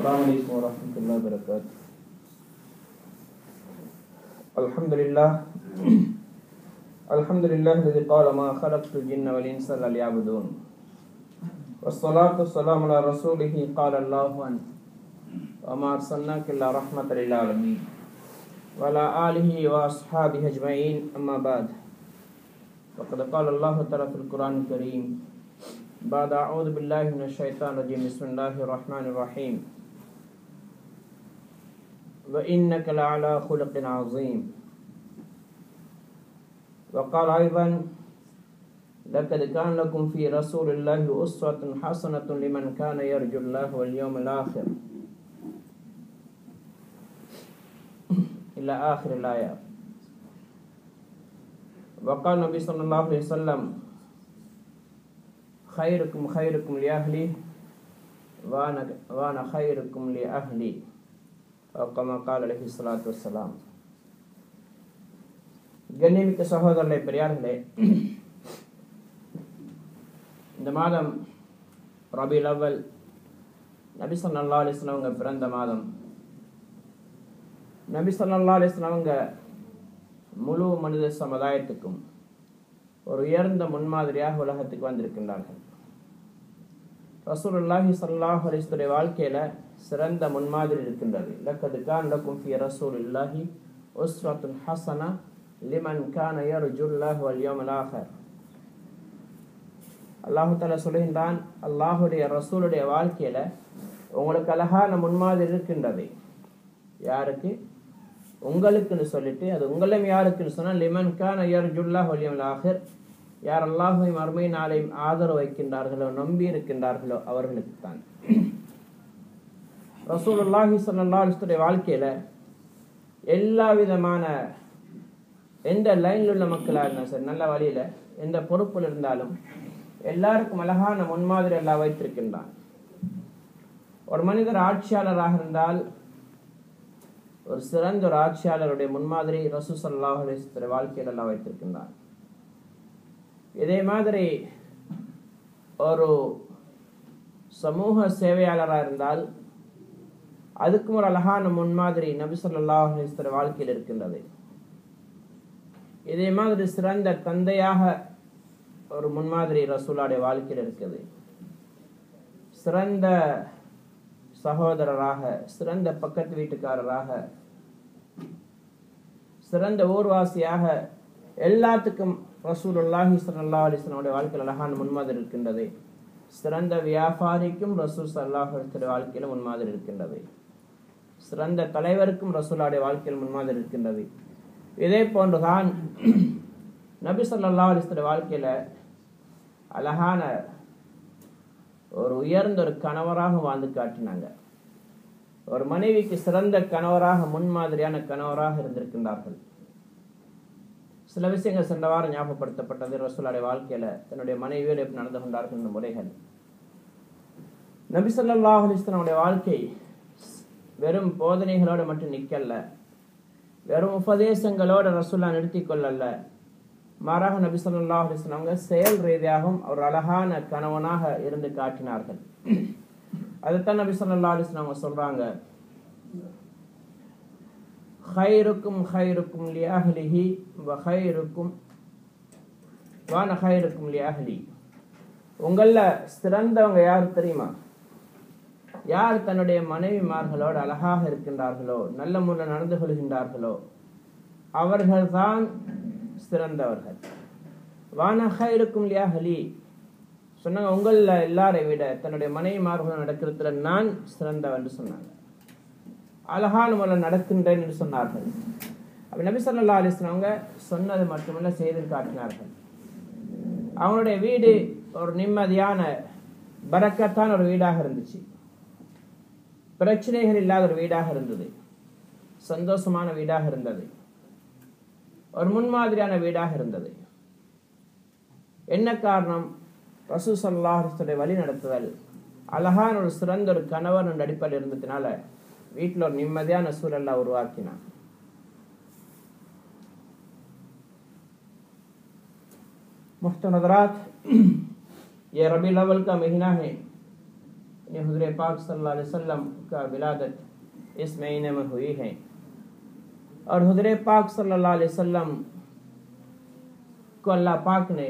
अस्सलामु अलैकुम वरहमतुल्लाहि वबरकातुह। अल्हम्दुलिल्लाह अल्हम्दुलिल्लाहिल्लज़ी क़ाल मा ख़लक़्तुल जिन्ना वल इंसा इल्ला लियअबुदून वस्सलातु वस्सलामु अला रसूलिही क़ाल अल्लाहु अन व मा अर्सलनाका इल्ला रहमतल लिल आलमीन व अला आलिहि व अस्हाबिहि अजमईन अम्मा बाद फ़क़द क़ाल अल्लाहु तआला फ़िल क़ुरानिल करीम बाद अऊज़ु बिल्लाहि मिनश शैतानिर रजीम बिस्मिल्लाहिर रहमानिर रहीम व इन्नका लअला खुलुक़िन अज़ीम व क़ाल अयज़न लक़द कान लकुम फ़ी रसूलिल्लाहि उस्वतुन हसनतुन लिमन कान यरजुल्लाह वल यौमल आखिर इला आखिरिल आया। व क़ाल नबी सल्लल्लाहु अलैहि वसल्लम खैरुकुम खैरुकुम लि अहली व अना खैरुकुम लि अहली और कमा काल अलैहिस्सलातु वस्सलाम। கண்ணியமிக்க சகோதரர்களே, பெரியார்களே, இந்த மாதம் ரபீஉல் அவ்வல் நபி ஸல்லல்லாஹு அலைஹி வஸல்லம் அவங்க பிறந்த மாதம். நபி ஸல்லல்லாஹு அலைஹி வஸல்லம் அவங்க முழு மனித சமுதாயத்துக்கும் ஒரு உயர்ந்த முன்மாதிரியாக உலகத்துக்கு வந்திருக்கின்றார்கள். ரசூலுல்லாஹி ஸல்லல்லாஹு அலைஹி வஸல்லம் வாழ்க்கையில சிறந்த முன்மாதிரி இருக்கின்றது. லக்கத் கான லக்கும் ஃபீ ரசூலில்லாஹி உஸ்வத்துன் ஹஸனா லிமன் கான யர்ஜுல்லாஹ வல் யௌமல் ஆகிர். அல்லாஹ் தஆலா சொல்கின்றான், அல்லாஹ்வுடைய ரசூலுடைய வாழ்க்கையில உங்களுக்கு அழகான முன்மாதிரி இருக்கின்றது. யாருக்கு? உங்களுக்குன்னு சொல்லிட்டு, அது உங்களும் யாருக்குன்னு சொன்னா லிமன் கான யர்ஜுல்லாஹ வல் யௌமல் ஆகிர், யார் அல்லாஹ்வை மறுமை நாளையும் ஆதரவு வைக்கின்றார்களோ, நம்பி இருக்கின்றார்களோ அவர்களுக்கு தான். ரசூலுல்லாஹி ஸல்லல்லாஹு அலைஹி வஸல்லம் வாழ்க்கையில எல்லா விதமான எந்த லைன்ல உள்ள மக்களாக இருந்தாலும் சரி, நல்ல வழியில எந்த பொறுப்பில் இருந்தாலும் எல்லாருக்கும் அழகான முன்மாதிரி எல்லாம் வைத்திருக்கின்றான். ஒரு மனிதர் ஆட்சியாளராக இருந்தால் ஒரு சிறந்த ஒரு ஆட்சியாளருடைய முன்மாதிரி ரசூல் ஸல்லல்லாஹு அலைஹி வஸல்லம் வாழ்க்கையில எல்லாம் வைத்திருக்கின்றான். இதே மாதிரி ஒரு சமூக சேவையாளராக இருந்தால் அதுக்கும் ஒரு அழகான முன்மாதிரி நபி ஸல்லல்லாஹு அலைஹி வஸல்லம் வாழ்க்கையில் இருக்கின்றது. இதே மாதிரி சிறந்த தந்தையாக ஒரு முன்மாதிரி ரசூலுடைய வாழ்க்கையில் இருக்குது. சிறந்த சகோதரராக, சிறந்த பக்கத்து வீட்டுக்காரராக, சிறந்த ஊர்வாசியாக எல்லாத்துக்கும் ரசூலுல்லாஹி ஸல்லல்லாஹு அலைஹி வஸல்லம் வாழ்க்கையில் அழகான முன்மாதிரி இருக்கின்றது. சிறந்த வியாபாரிக்கும் ரசூல் ஸல்லல்லாஹு அலைஹி வஸல்லம் வாழ்க்கையில் முன்மாதிரி இருக்கின்றது. சிறந்த தலைவருக்கும் ரசூலுடைய வாழ்க்கையில் முன்மாதிரி இருக்கின்றது. இதே போன்றுதான் நபி ஸல்லல்லாஹு அலைஹி வஸல்லம் வாழ்க்கையில அழகான ஒரு உயர்ந்த ஒரு கணவராக வாழ்ந்து காட்டினாங்க. ஒரு மனைவிக்கு சிறந்த கணவராக, முன்மாதிரியான கணவராக இருந்திருக்கின்றார்கள். சில விஷயங்கள் சென்ற வாரம் ஞாபகப்படுத்தப்பட்டது. ரசூலுடைய வாழ்க்கையில தன்னுடைய மனைவியோடு எப்படி நடந்து கொண்டார்கள் என்ற முறைகள். நபி ஸல்லல்லாஹு அலைஹி வஸல்லம் வாழ்க்கை வெறும் போதனைகளோடு மட்டும் நிக்கல்ல, வெறும் உபதேசங்களோடு ரசூலுல்லாஹ் நிறுத்தி கொள்ளல்ல. மாறாக நபி ஸல்லல்லாஹு அலைஹி வஸல்லம் செயல் ரீதியாகவும் ஒரு அழகான கணவனாக இருந்து காட்டினார்கள். அதுதான் நபி ஸல்லல்லாஹு அலைஹி வஸல்லம் சொல்றாங்க, خيركم خيركم لأهله وخيركم وأنا خيركم لأهلي. உங்கள சிறந்தவங்க யார் தெரியுமா? யார் தன்னுடைய மனைவிமார்களோடு அழகாக இருக்கின்றார்களோ, நல்ல முறையில் நடந்து கொள்கின்றார்களோ அவர்கள்தான் சிறந்தவர்கள். வான ஹைருக்கும் லியஹ்லி சொன்னாங்க, உங்கள எல்லாரை விட தன்னுடைய மனைவிமார்கள் நடக்கிறதுல நான் சிறந்தவன் என்று சொன்னாங்க. அழகான முறையில் நடக்கின்றேன் என்று சொன்னார்கள். அப்ப நபி ஸல்லல்லாஹு அலைஹி வஸல்லம் சொன்னது மட்டுமல்ல, செய்து காட்டினார்கள். அவங்களுடைய வீடு ஒரு நிம்மதியான பரக்கத்தான ஒரு வீடாக இருந்துச்சு. பிரச்சனைகள் இல்லாத ஒரு வீடாக இருந்தது. சந்தோஷமான வீடாக இருந்தது. ஒரு முன்மாதிரியான வீடாக இருந்தது. என்ன காரணம்? ரசூல் ஸல்லல்லாஹு அலைஹி வஸல்லம் வழி நடத்துதல், அழகான ஒரு சிறந்த ஒரு கணவர் என்ற அடிப்படையில் இருந்ததுனால வீட்டில் ஒரு நிம்மதியான சூழலை உருவாக்கினான். मुहतरम हज़रात, ये रबीउल अव्वल का महीना है। حضور پاک صلی اللہ علیہ وسلم کا ولادت اس مہینے میں ہوئی ہے، اور حضور پاک صلی اللہ علیہ وسلم کو اللہ پاک نے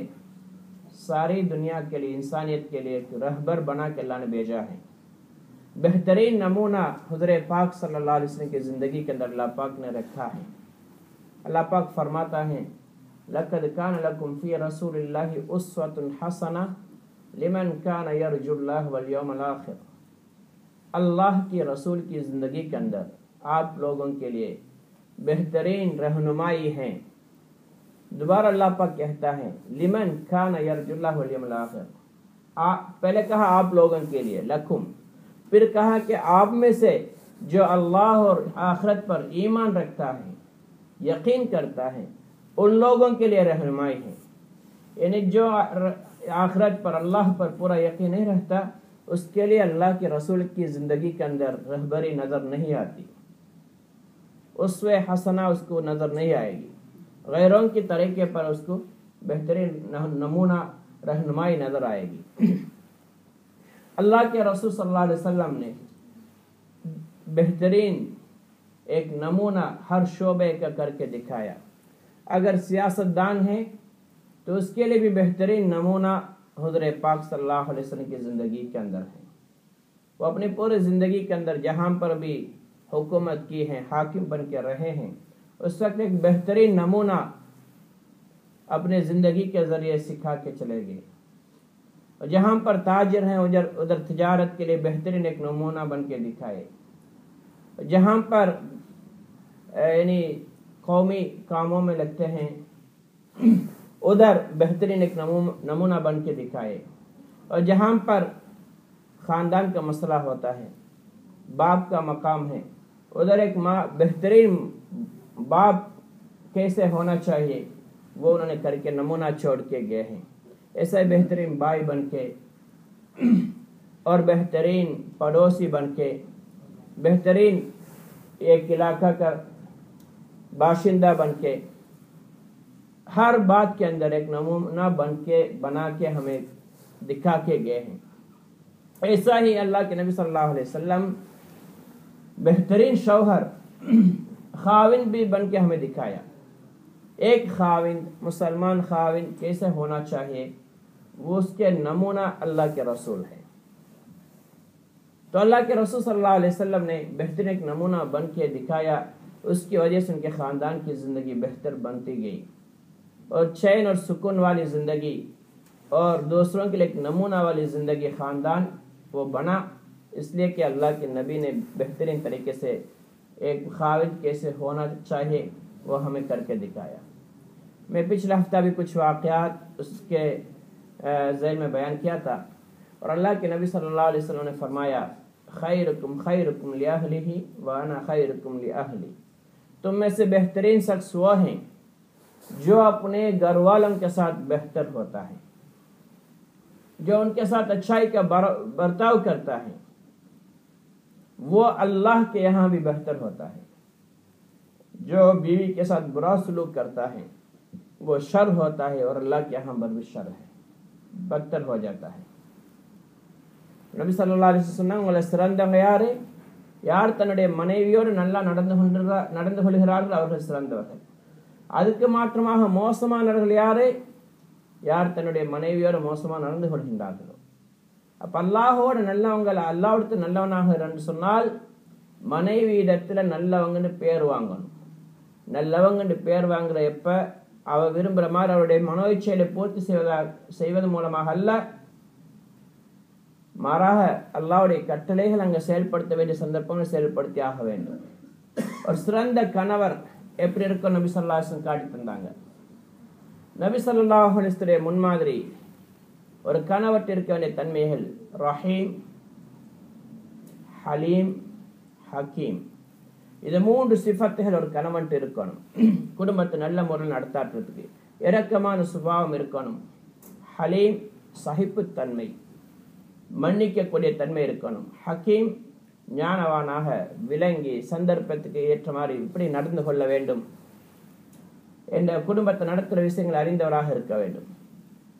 ساری دنیا کے لیے، انسانیت کے لیے ایک رہبر بنا کے اللہ نے بھیجا ہے۔ بہترین نمونہ حضور پاک صلی اللہ علیہ وسلم کی زندگی کے اندر اللہ پاک نے رکھا ہے۔ اللہ پاک فرماتا ہے لَقَدْ كَانَ لَكُمْ فِي رَسُولِ اللَّهِ أُسْوَةٌ حَسَنَةٌ لِمَنْ كَانَ يَرْجُو اللَّهَ وَالْيَوْمَ الْآخِرَ، اللہ کی رسول کی زندگی کے اندر آپ لوگوں کے لیے بہترین رہنمائی ہے۔ دوبارہ اللہ پاک کہتا ہے لِمَنْ كَانَ يَرْجُو اللَّهَ وَالْيَوْمَ الْآخِرَ، پہلے کہا آپ لوگوں کے لیے لکم، پھر کہا کہ آپ میں سے جو اللہ اور آخرت پر ایمان رکھتا ہے، یقین کرتا ہے، ان لوگوں کے لیے رہنمائی ہے۔ یعنی جو آخرت پر، اللہ پر پورا یقین نہیں رہتا، اس کے لیے اللہ کے رسول کی زندگی کے اندر رہبری نظر نہیں آتی، اسوہ حسنہ اس کو نظر نہیں آئے گی، غیروں کی طریقے پر اس کو بہترین نمونہ رہنمائی نظر آئے گی۔ اللہ کے رسول صلی اللہ علیہ وسلم نے بہترین ایک نمونہ ہر شعبے کا کر کے دکھایا۔ اگر سیاست دان ہے تو اس کے لیے بھی بہترین نمونہ حضور پاک صلی اللہ علیہ وسلم کی زندگی کے اندر ہے۔ وہ اپنی پوری زندگی کے اندر جہاں پر بھی حکومت کی ہے، حاکم بن کے رہے ہیں، اس وقت ایک بہترین نمونہ اپنے زندگی کے ذریعے سکھا کے چلے گئے۔ اور جہاں پر تاجر ہیں ادھر تجارت کے لیے بہترین ایک نمونہ بن کے دکھائے۔ جہاں پر یعنی قومی کاموں میں لگتے ہیں ادھر بہترین ایک نمونہ بن کے دکھائے۔ اور جہاں پر خاندان کا مسئلہ ہوتا ہے، باپ کا مقام ہے، ادھر ایک بہترین باپ کیسے ہونا چاہیے وہ انہوں نے کر کے نمونہ چھوڑ کے گئے ہیں۔ ایسے بہترین بھائی بن کے اور بہترین پڑوسی بن کے، بہترین ایک علاقہ کا باشندہ بن کے، ہر بات کے اندر ایک نمونہ بنا کے ہمیں دکھا کے گئے ہیں۔ ایسا ہی اللہ کے نبی صلی اللہ علیہ وسلم بہترین شوہر، خاوند بھی بن کے ہمیں دکھایا۔ ایک خاوند، مسلمان خاوند کیسے ہونا چاہیے، وہ اس کے نمونہ اللہ کے رسول ہے۔ تو اللہ کے رسول صلی اللہ علیہ وسلم نے بہترین ایک نمونہ بن کے دکھایا، اس کی وجہ سے ان کے خاندان کی زندگی بہتر بنتی گئی، اور چین اور سکون والی زندگی اور دوسروں کے لیے ایک نمونہ والی زندگی خاندان وہ بنا، اس لیے کہ اللہ کے نبی نے بہترین طریقے سے ایک خاوند کیسے ہونا چاہیے وہ ہمیں کر کے دکھایا۔ میں پچھلا ہفتہ بھی کچھ واقعات اس کے ذیل میں بیان کیا تھا، اور اللہ کے نبی صلی اللہ علیہ وسلم نے فرمایا خیرکم خیرکم لأہلہ وانا خیرکم لأہلی، تم میں سے بہترین شخص وہ ہیں جو اپنے گھر والوں کے ساتھ بہتر ہوتا ہے، جو ان کے ساتھ اچھائی کا برتاؤ کرتا ہے، وہ اللہ کے یہاں بھی بہتر ہوتا ہے۔ جو بیوی کے ساتھ برا سلوک کرتا ہے وہ شر ہوتا ہے، اور اللہ کے یہاں پر بھی شر ہے، بدتر ہو جاتا ہے۔ നബി സല്ലല്ലാഹു അലൈഹി വസല്ലം உங்களை சிறந்தவங்க யாரு? யார் தன்னுடைய மனைவியோடு நல்லா நடந்து கொள்கிறார்கள் அவர்கள் சிறந்தவர்கள். அதுக்கு மாற்றமாக மோசமானவர்கள் யாரு? யார் தன்னுடைய மனைவியோடு மோசமாக நடந்து கொள்கின்றார்களோ. அப்ப அல்லாஹ்வோடு நல்லவங்க, அல்லாஹ்விடத்தில் நல்லவனாக என்று சொன்னால் மனைவியிடத்துல நல்லவங்கன்னு பேர் வாங்கணும். நல்லவங்கன்னு பேர் வாங்குற எப்ப அவ விரும்புற மாதிரி அவருடைய மனோயிச்சையை பூர்த்தி செய்வது மூலமாக அல்ல, மாறாக அல்லாஹ்வுடைய கட்டளைகள் அங்கே செயல்படுத்த வேண்டிய சந்தர்ப்பங்கள் செயல்படுத்தி ஆக வேண்டும். ஒரு சிறந்த கணவர் எப்படி இருக்கும் நபி ஸல்லல்லாஹு அலைஹி வஸல்லம் காட்டி தந்தாங்க. நபி ஸல்லல்லாஹு அலைஹி வஸல்லம் முன்மாதிரி ஒரு கணவர்கிட்ட இருக்க வேண்டிய தன்மைகள் ரஹீம், ஹலீம், ஹக்கீம், இது மூன்று சிஃபத்துகள் ஒரு கணவன்ட்டு இருக்கணும். குடும்பத்தை நல்ல முறையில் நடத்தாட்டுறதுக்கு இரக்கமான சுபாவம் இருக்கணும். ஹலீம் சகிப்புத்தன்மை, மன்னிக்கக்கூடிய தன்மை இருக்கணும். ஹக்கீம் ஞானவானாக விளங்கி சந்தர்ப்பத்துக்கு ஏற்ற மாதிரி இப்படி நடந்து கொள்ள வேண்டும் என்ற குடும்பத்தை நடத்துகிற விஷயங்களை அறிந்தவராக இருக்க வேண்டும்.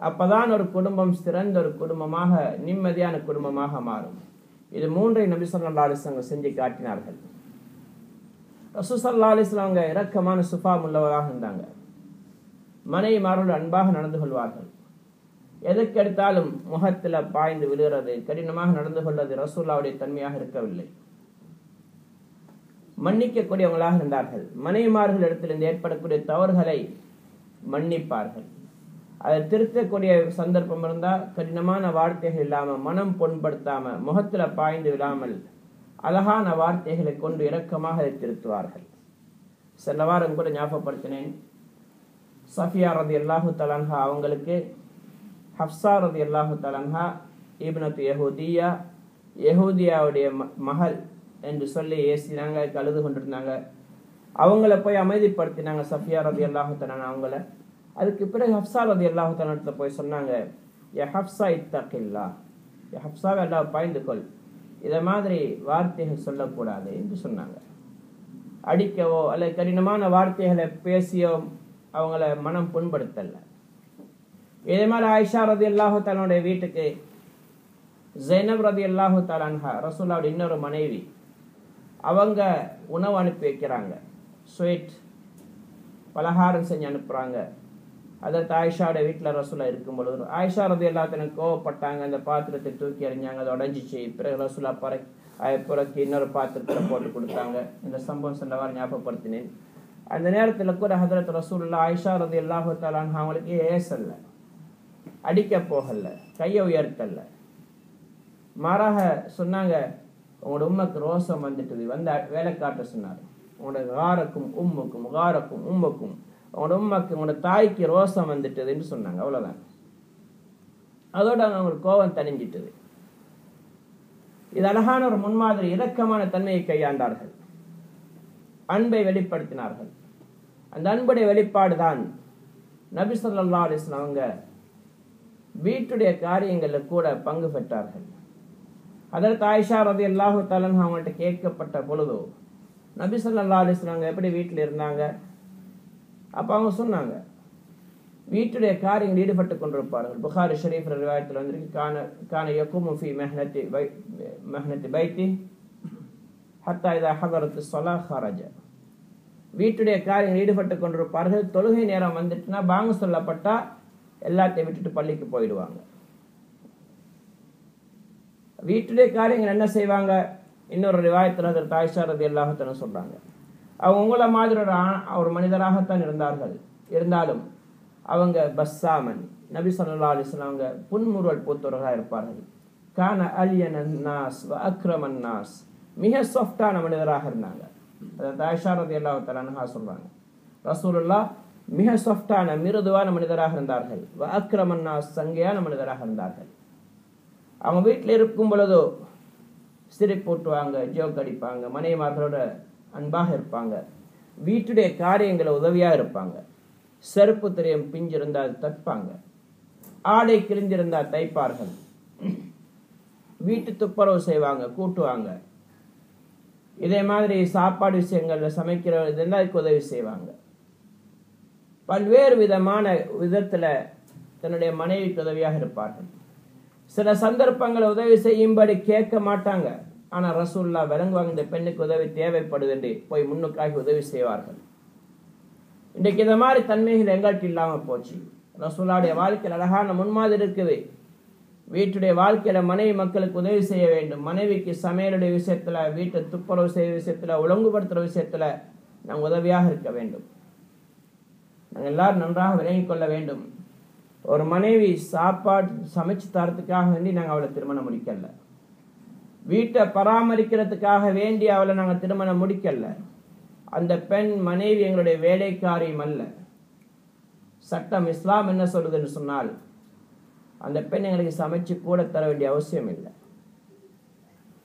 அப்பதான் ஒரு குடும்பம் சிறந்த ஒரு குடும்பமாக, நிம்மதியான குடும்பமாக மாறும். இது மூன்றை நபி ஸல்லல்லாஹு அலைஹி வஸல்லம் செஞ்சு காட்டினார்கள். ரசூல் ஸல்லல்லாஹு அலைஹி வஸல்லம் அவங்க இரக்கமான சுபாவம் உள்ளவராக இருந்தாங்க. மனைவிமாரோடு அன்பாக நடந்து கொள்வார்கள். எதற்கெடுத்தாலும் முகத்தில் பாய்ந்து விழுகிறது, கடினமாக நடந்து கொள்வது ரசூலுல்லாஹ்வுடைய தன்மையாக இருக்கவில்லை. மன்னிக்கக்கூடியவங்களாக இருந்தார்கள். மனைவிமார்கள் இடத்திலிருந்து ஏற்படக்கூடிய தவறுகளை மன்னிப்பார்கள். அதை திருத்தக்கூடிய சந்தர்ப்பம் இருந்தால் கடினமான வார்த்தைகள் இல்லாமல், மனம் புண்படுத்தாம, முகத்துல பாய்ந்து விடாமல் அழகான வார்த்தைகளை கொண்டு இரக்கமாக அதை திருத்துவார்கள். சில வாரம் கூட ஞாபகப்படுத்தினேன். சஃபியா ரலியல்லாஹு தஆலா அன்ஹா அவங்களுக்கு ஹப்ஸா ரலியல்லாஹு தஆலா அன்ஹா இப்னத்து யஹூதியா, யஹூதியாவுடைய மகள் என்று சொல்லி ஏசினாங்க, கழுது கொண்டிருந்தாங்க. அவங்கள போய் அமைதிப்படுத்தினாங்க சஃபியா ரலியல்லாஹு தஆலா அவங்கள. அதுக்கு பிறகு ஹப்ஸா ரலியல்லாஹு தஆலா இடத்துல போய் சொன்னாங்க, யா ஹப்ஸா இத்தகில்லாஹ், யா ஹப்ஸாவை அல்லாஹ் பாய்ந்து கொள், இதை மாதிரி வார்த்தைகள் சொல்லக்கூடாது என்று சொன்னாங்க. அடிக்கவோ அல்லது கடினமான வார்த்தைகளை பேசியோ அவங்கள மனம் புண்படுத்தல. இதே மாதிரி ஆயிஷா ரலியல்லாஹு தஆலாவுடைய வீட்டுக்கு ஸைனப் ரலியல்லாஹு தஆலா அன்ஹா ரசூலுல்லாஹ்வுடைய இன்னொரு மனைவி, அவங்க உணவு அனுப்பி வைக்கிறாங்க. ஸ்வீட் பலகாரம் செஞ்சு அனுப்புகிறாங்க. அதற்கு ஆயிஷாவோட வீட்டில் ரசூலுல்லாஹ் இருக்கும் பொழுது ஆயிஷா ரலியல்லாஹு தஆலா கோவப்பட்டாங்க. அந்த பாத்திரத்தை தூக்கி எறிஞ்சாங்க, அது உடஞ்சிச்சு. பிறகு ரசூலுல்லாஹ் பிறகு இன்னொரு பாத்திரத்தில் போட்டு கொடுத்தாங்க. இந்த சம்பவம் சொல்லவாறு ஞாபகப்படுத்தினேன். அந்த நேரத்தில் கூட ஹதரத் ரசூலுல்லாஹ் ஆயிஷா ரலியல்லாஹு தஆலா அன்ஹா அவங்களுக்கு ஏசல்ல, அடிக்க போகல, கையை உயர்த்தல்ல. மாறாக சொன்னாங்க, உங்களோட உம்மக்கு ரோசம் வந்துட்டுது, வந்து வேலை காட்ட சொன்னார். உங்களோட காரக்கும் உம்முக்கும், காரக்கும் உம்முக்கும், உங்களோட உம்மக்கு உங்களோட தாய்க்கு ரோசம் வந்துட்டுது என்று சொன்னாங்க. அவ்வளோதான். அதோட அவங்களுக்கு கோபம் தணிஞ்சிட்டது. இது அழகான ஒரு முன்மாதிரி இரக்கமான தன்மையை கையாண்டார்கள். அன்பை வெளிப்படுத்தினார்கள். அந்த அன்புடைய வெளிப்பாடு தான் நபி ஸல்லல்லாஹு அலைஹி வஸல்லம் அவங்க வீட்டுடைய காரியங்களில் கூட பங்கு பெற்றார்கள். ஹதரத் ஆயிஷா ரலியல்லாஹு தஆலா அவங்கள்ட்ட கேட்கப்பட்ட பொழுது நபி ஸல்லல்லாஹு அலைஹி வஸல்லம் எப்படி வீட்டில் இருந்தாங்க? அப்போ அவங்க சொன்னாங்க, வீட்டுடைய காரியங்கள் ஈடுபட்டு கொண்டிருப்பார்கள். புகாரி ஷரீஃப் ரிவாயத்தில் வந்திருக்கு, கான யகுமு ஃபீ மஹ்னத்தி பைத்தி ஹத்தா இதா ஹதரத்து ஸலாஹ் ஹரஜ. வீட்டுடைய காரியங்கள் ஈடுபட்டு கொண்டிருப்பார்கள். தொழுகை நேரம் வந்துட்டுனா பாங்கு சொல்லப்பட்டா எல்லாத்தையும் விட்டுட்டு பள்ளிக்கு போயிடுவாங்க. வீட்டுடைய காரியங்கள் என்ன செய்வாங்க? இன்னொரு ரிவாயத்தில் ஹதரத் ஆயிஷா ரலியல்லாஹு தஆலா சொல்றாங்க, அவங்க உங்களை மாதிரி ஒரு மனிதராகத்தான் இருந்தாலும் அவங்க பஸ்ஸாமன், நபி ஸல்லல்லாஹு அலைஹி வஸல்லம் அவங்க புன்முறுவல் பூத்தவர்களாக இருப்பார்கள். கான அலியனன் நாஸ் வ அக்ரமன் நாஸ், மிக சாஃப்டான மனிதராக இருந்தாங்க. அதாவது ஆயிஷா ரலியல்லாஹு தஆலா அன்ஹா சொல்றாங்க, ரசூலுல்லாஹ் மிக சாஃப்டான மிருதுவான மனிதராக இருந்தார்கள். வ அக்ரமன் நாஸ், சங்கையான மனிதராக இருந்தார்கள். அவங்க வீட்டில் இருக்கும் பொழுதோ சிரிப்பூட்டுவாங்க, ஜோக் அடிப்பாங்க, மனைவிமார்களோட அன்பாக இருப்பாங்க. வீட்டுடைய காரியங்களை உதவியாக இருப்பாங்க. செருப்பு திரையம் பிஞ்சிருந்தால் தப்பாங்க, ஆடை கிழிஞ்சிருந்தால் தைப்பார்கள், வீட்டு துப்புரவு செய்வாங்க, கூட்டுவாங்க. இதே மாதிரி சாப்பாடு விஷயங்கள்ல சமைக்கிற இதெல்லாம் உதவி செய்வாங்க. பல்வேறு விதமான விதத்துல தன்னுடைய மனைவிக்கு உதவியாக இருப்பார்கள். சில சந்தர்ப்பங்களை உதவி செய்யும்படி கேட்க மாட்டாங்க. ஆனா ரசூலுல்லாஹ் விளங்குவாங்க, இந்த பெண்ணுக்கு உதவி தேவைப்படுது என்று போய் முன்னுக்காகி உதவி செய்வார்கள். இன்றைக்கு இந்த மாதிரி தன்மைகள் எங்கள்கிட்ட இல்லாம போச்சு. ரசூலுல்லாஹ்வுடைய வாழ்க்கையில் அழகான முன்மாதிரி இருக்குது. வீட்டுடைய வாழ்க்கையில மனைவி மக்களுக்கு உதவி செய்ய வேண்டும். மனைவிக்கு சமையலுடைய விஷயத்துல, வீட்டை துப்புரவு செய்ய விஷயத்துல, ஒழுங்குபடுத்துற விஷயத்துல நாங்கள் உதவியாக இருக்க வேண்டும். நாங்கள் எல்லாரும் நன்றாக விளங்கிக் கொள்ள வேண்டும். ஒரு மனைவி சாப்பாடு சமைச்சு தரத்துக்காக வேண்டி நாங்கள் அவளை திருமணம் முடிக்கல. வீட்டை பராமரிக்கிறதுக்காக வேண்டி அவளை நாங்கள் திருமணம் முடிக்கல. அந்த பெண் மனைவி எங்களுடைய வேலைக்காரியும் அல்ல. சட்டம் இஸ்லாம் என்ன சொல்லுதுன்னு சொன்னால், அந்த பெண் எங்களுக்கு சமைச்சு கூட தர வேண்டிய அவசியம் இல்லை.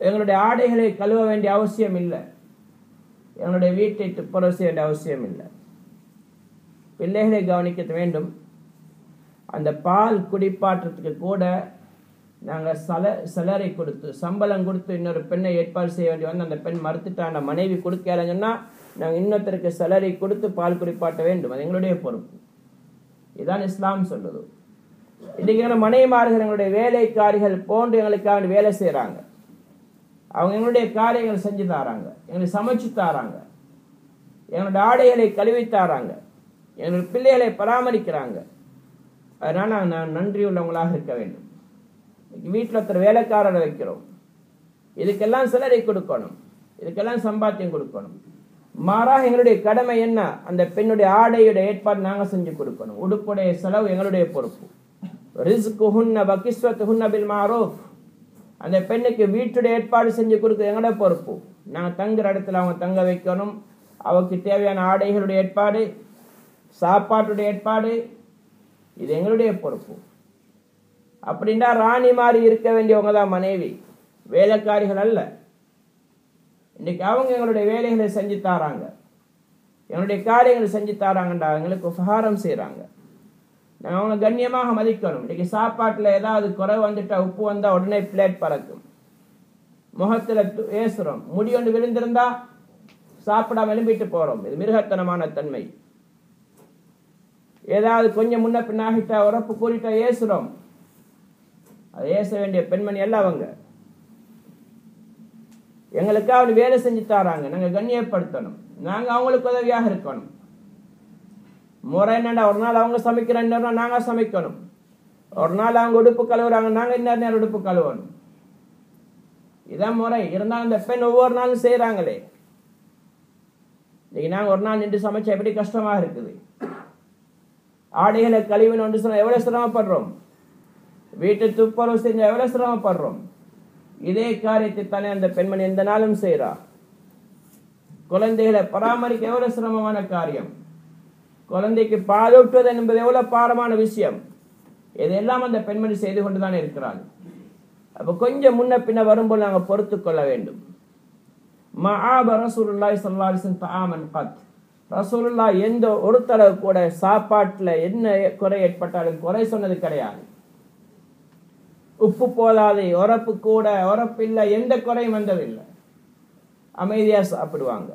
எங்களுடைய ஆடைகளை கழுவ வேண்டிய அவசியம் இல்லை. எங்களுடைய வீட்டை துப்புரவு செய்ய வேண்டிய அவசியம் இல்லை. பிள்ளைகளை கவனிக்க வேண்டும். அந்த பால் குடிப்பாற்றத்துக்கு கூட நாங்கள் சலரை கொடுத்து, சம்பளம் கொடுத்து இன்னொரு பெண்ணை ஏற்பாடு செய்ய வேண்டி வந்து அந்த பெண் மறுத்துட்டான், மனைவி கொடுக்கலன்னு சொன்னால் நாங்கள் இன்னொருத்தருக்கு சலரை கொடுத்து பால் குடிப்பாட்ட வேண்டும். அது எங்களுடைய பொறுப்பு. இதுதான் இஸ்லாம் சொல்லுது. இன்றைக்கு மனைவிமார்கள் எங்களுடைய வேலைக்காரிகள் போன்று எங்களுக்காக வேலை செய்கிறாங்க. அவங்க எங்களுடைய காரியங்கள் செஞ்சு தாராங்க, எங்களுக்கு சமைச்சு தாராங்க, எங்களுடைய ஆடைகளை கழுவி தாராங்க, எங்களுடைய பிள்ளைகளை பராமரிக்கிறாங்க. அதனால நான் நன்றி உள்ளவங்களாக இருக்க வேண்டும். வீட்டில் ஒருத்தர் வேலைக்காரரை வைக்கிறோம், இதுக்கெல்லாம் சிலரை கொடுக்கணும், இதுக்கெல்லாம் சம்பாத்தியம் கொடுக்கணும். மாறாக எங்களுடைய கடமை என்ன? அந்த பெண்ணுடைய ஆடையுடைய ஏற்பாடு நாங்கள் செஞ்சு கொடுக்கணும். உடுப்புடைய செலவு எங்களுடைய பொறுப்பு. ரிஸ்குஹுன்ன வகிஸ்வத்துஹுன்ன பில் மாரூஃப். அந்த பெண்ணுக்கு வீட்டுடைய ஏற்பாடு செஞ்சு கொடுக்க எங்களுடைய பொறுப்பு. நாங்கள் தங்குற இடத்துல அவங்க தங்க வைக்கணும், அவருக்கு தேவையான ஆடைகளுடைய ஏற்பாடு, சாப்பாட்டுடைய ஏற்பாடு, இது எங்களுடைய பொறுப்பு. அப்படின்னா ராணி மாதிரி இருக்க வேண்டியவங்க தான் மனைவி, வேலைக்காரிகள் அல்ல. இன்னைக்கு அவங்க எங்களுடைய வேலைகளை செஞ்சு தாராங்க, எங்களுடைய காரியங்களை செஞ்சு தாராங்கண்டா எங்களுக்கு உபகாரம் செய்யறாங்க. நாங்கள் அவங்க கண்ணியமாக மதிக்கணும். இன்னைக்கு சாப்பாட்டில் ஏதாவது குறை வந்துட்டா, உப்பு வந்தா உடனே பிளேட் பறக்கும், முகத்துல ஏசுறோம். முடி ஒன்று விழுந்திருந்தா சாப்பிடாம எழும்பிட்டு போறோம். இது மிருகத்தனமான தன்மை. ஏதாவது கொஞ்சம் முன்ன பின்னாகிட்டா, உரப்பு கூறிட்டா ஏசுறோம். அது ஏச வேண்டிய பெண்மணி அல்ல அவங்க. எங்களுக்காக அவங்க வேலை செஞ்சு தாராங்க, நாங்க கண்ணியப்படுத்தணும், நாங்க அவங்களுக்கு உதவியாக இருக்கணும். முறை என்னண்டா, ஒரு நாள் அவங்க சமைக்கிறோம், நாங்க சமைக்கணும். ஒரு நாள் அவங்க உடுப்பு கழுவுறாங்க, நாங்க இன்னொரு நேரம் உடுப்பு கழுவணும். இதான் முறை. இருந்தாலும் இந்த பெண் ஒவ்வொரு நாளும் செய்யறாங்களே. இன்னைக்கு நாங்க ஒரு நாள் நின்று சமைச்சா எப்படி கஷ்டமா இருக்குது. ஆடைகளை கழிவுன்னு சொன்னா எவ்வளவு சிரமப்படுறோம். வீட்டு துப்புரவு செஞ்சா எவ்வளவு சிரமப்படுறோம். இதே காரியத்தை தானே அந்த பெண்மணி எந்த நாளும் செய்யறா. குழந்தைகளை பராமரிக்க எவ்வளவு சிரமமான காரியம். குழந்தைக்கு பாலூட்டுவது என்பது எவ்வளவு பாரமான விஷயம். இதெல்லாம் அந்த பெண்மணி செய்து கொண்டுதான் இருக்கிறாள். அப்ப கொஞ்சம் முன்ன பின்ன வரும்போது நாங்கள் பொறுத்து கொள்ள வேண்டும். மஆப ரசூலுல்லாஹி ஸல்லல்லாஹு அலைஹி வஸல்லம் தஆமன் கத். ரசூலுல்லாஹ் எந்த ஒரு தடவை கூட சாப்பாட்டுல என்ன குறை ஏற்பட்டாலும் குறை சொன்னது கிடையாது. உப்பு போதாது, உரப்பு கூட, உரப்பு இல்லை, எந்த குறையும் வந்ததில்லை. அமைதியா சாப்பிடுவாங்க.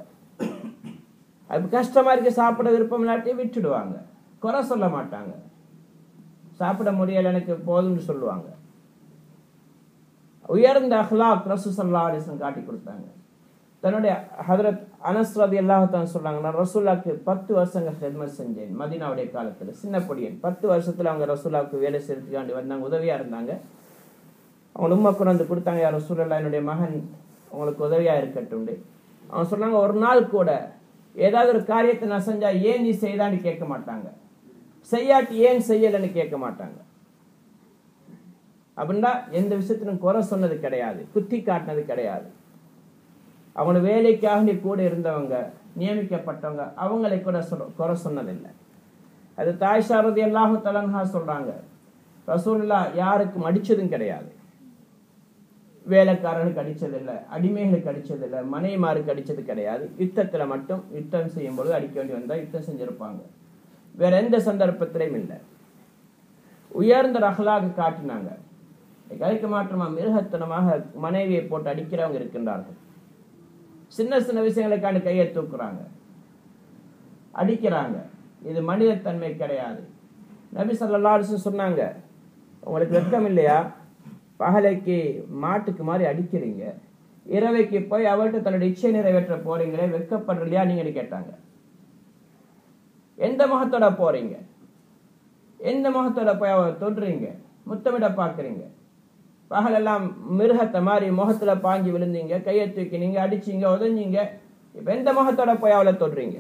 அது கஷ்டமா இருக்கு, சாப்பிட விருப்பம் இல்லாட்டி விட்டுடுவாங்க, குறை சொல்ல மாட்டாங்க. சாப்பிட முடியல எனக்கு போதும்னு சொல்லுவாங்க. உயர்ந்த அஹ்லாக் ரசூல் ஸல்லல்லாஹு அலைஹி வஸல்லம் காட்டி கொடுத்தாங்க. தன்னுடைய ஹதரத் அனஸ் ரலியல்லாஹு தஆலா சொல்றாங்க, நான் ரசூலுல்லாஹ்க்கு 10 வருஷங்கள் ஹித்மத் செஞ்சேன் மதீனாவுடைய காலத்துல. சின்ன பொடியன் 10 வருஷத்துல அவங்க ரசூலுல்லாஹ்க்கு வேலை செய்யறதுக்காண்டி வந்தாங்க, உதவியா இருந்தாங்க. அவங்க உம்மா கொண்டு கொடுத்தாங்க, யார் ரசூலுல்லாஹ் என்னுடைய மகன் உங்களுக்கு உதவியா இருக்கட்டும். அவங்க சொன்னாங்க, ஒரு நாள் கூட ஏதாவது ஒரு காரியத்தை நான் செஞ்சா ஏன் நீ செய்தான்னு கேட்க மாட்டாங்க, செய்யாட்டி ஏன் செய்யலன்னு கேட்க மாட்டாங்க. அப்படின்னா எந்த விஷயத்திலும் குறை சொன்னது கிடையாது, குத்தி காட்டினது கிடையாது. அவங்களோட வேலைக்காக நீ கூட இருந்தவங்க, நியமிக்கப்பட்டவங்க, அவங்களை கூட குறை சொன்னதில்லை. அது ஆயிஷா ரலியல்லாஹு தஆலா அன்ஹா சொல்றாங்க, ரசூலுல்லாஹ் யாருக்கும் அடிச்சதும் கிடையாது. வேலைக்காரர்களுக்கு அடிச்சதில்லை, அடிமைகளுக்கு அடிச்சதில்லை, மனைவிமாருக்கு அடிச்சது கிடையாது. யுத்தத்துல மட்டும் யுத்தம் செய்யும் பொழுது அடிக்க வேண்டி வந்தா யுத்தம் செஞ்சிருப்பாங்க, வேற எந்த சந்தர்ப்பத்திலையும் இல்லை. உயர்ந்த அஹ்லாக் காட்டினாங்க. அதுக்கு மாற்றமா மிருகத்தனமாக மனைவியை போட்டு அடிக்கிறவங்க இருக்கின்றார்கள். சின்ன சின்ன விஷயங்களுக்கான கையை தூக்குறாங்க, அடிக்கிறாங்க. இது மனிதத்தன்மை கிடையாது. நபி ஸல்லல்லாஹு அலைஹி வஸல்லம் சொன்னாங்க, உங்களுக்கு வெட்கம் இல்லையா? பகலைக்கு மாட்டுக்கு மாதிரி அடிக்கிறீங்க, இரவைக்கு போய் அவர்கிட்ட தன்னுடைய இச்சை நிறைவேற்ற போறீங்களே, வெட்கப்படுறலையா நீங்க கேட்டாங்க. எந்த முகத்தோட போறீங்க? எந்த முகத்தோட போய் அவ தொடுறீங்க, முத்தமிட பாக்குறீங்க? பகலெல்லாம் மிருகத்தை மாதிரி முகத்துல பாஞ்சு விழுந்தீங்க, கையை தூக்கினீங்க, அடிச்சீங்க, உதஞ்சிங்க. இப்ப எந்த முகத்தோட போய் அவளை தொடுறீங்க?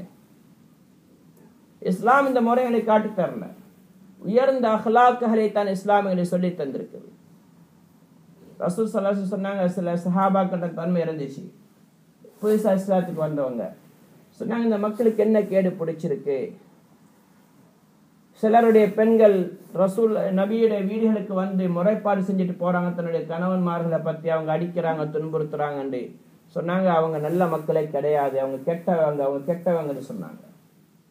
இஸ்லாம் இந்த முறைகளை காட்டி தரல. உயர்ந்த அஹ்லாக்குகளை தான் இஸ்லாமியர்களை சொல்லி தந்திருக்குது. ரசூல் ஸல்லல்லாஹு அலைஹி வஸல்லம் சொன்னாங்க, சில சஹாபாக்கிட்ட தன்மை இருந்துச்சு, புதுசா இஸ்லாத்துக்கு வந்தவங்க சொன்னாங்க, இந்த மக்களுக்கு என்ன கேடு பிடிச்சிருக்கு. சிலருடைய பெண்கள் ரசூல் நபியுடைய வீடுகளுக்கு வந்து முறைப்பாடு செஞ்சுட்டு போறாங்க, தன்னுடைய கணவன்மார்களை பத்தி அவங்க அடிக்கிறாங்க, துன்புறுத்துறாங்கன்னு சொன்னாங்க. அவங்க நல்ல மக்களே கிடையாது, அவங்க கெட்டவங்க, அவங்க கெட்டவங்கன்னு சொன்னாங்க.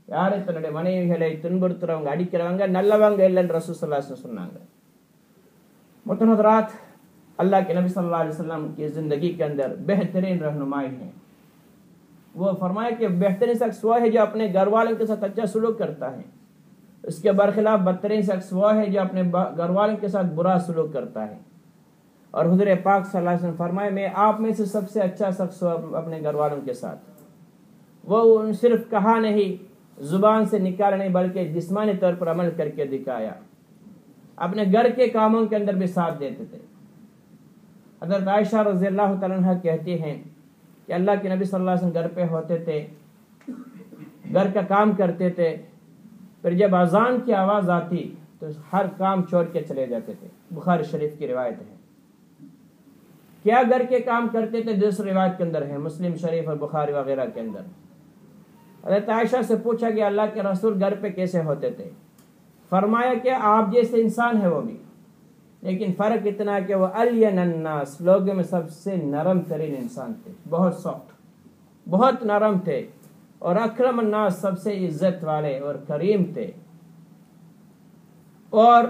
யாரு? தன்னுடைய மனைவிகளை துன்புறுத்துறவங்க, அடிக்கிறவங்க நல்லவங்க இல்லைன்னு ரசூல் ஸல்லல்லாஹு அலைஹி வஸல்லம் சொன்னாங்க. मुतनज़रात अल्लाह के नबी सल्लल्लाहु अलैहि वसल्लम की ज़िंदगी के अंदर बेहतरीन रहनुमाई हैं। वो फरमाया कि बेहतरीन शख्स वो है जो अपने घर वालों के साथ अच्छा सलूक करता है, उसके बरखिलाफ बदतरीन शख्स वो है जो अपने घर वालों के साथ बुरा सलूक करता है। اور حضور پاک صلی اللہ علیہ وسلم فرمائے میں آپ میں سے سب سے اچھا شخص ہوں اپنے گھر والوں کے ساتھ. وہ صرف کہا نہیں, زبان سے نکالا نہیں, بلکہ جسمانی طور پر عمل کر کے دکھایا. اپنے گھر کے کاموں کے اندر بھی ساتھ دیتے تھے. حضرت عائشہ رضی اللہ تعالیٰ عنہ کہتی ہیں کہ اللہ کے نبی صلی اللہ علیہ وسلم گھر پہ ہوتے تھے, گھر کا کام کرتے تھے, پھر جب اذان کی آواز آتی تو ہر کام چھوڑ کے چلے جاتے تھے. بخاری شریف کی روایت ہے. کیا گھر کے کام کرتے تھے؟ دوسری روایت کے اندر ہے, مسلم شریف اور بخاری وغیرہ کے اندر. حضرت عائشہ سے پوچھا کہ اللہ کے رسول گھر پہ کیسے ہوتے تھے؟ فرمایا کہ آپ جیسے انسان ہے وہ بھی, لیکن فرق اتنا ہے کہ وہ الین الناس, لوگوں میں سب سے نرم ترین انسان تھے, بہت سافٹ, بہت نرم تھے. اور اکرم الناس, سب سے عزت والے اور کریم تھے. اور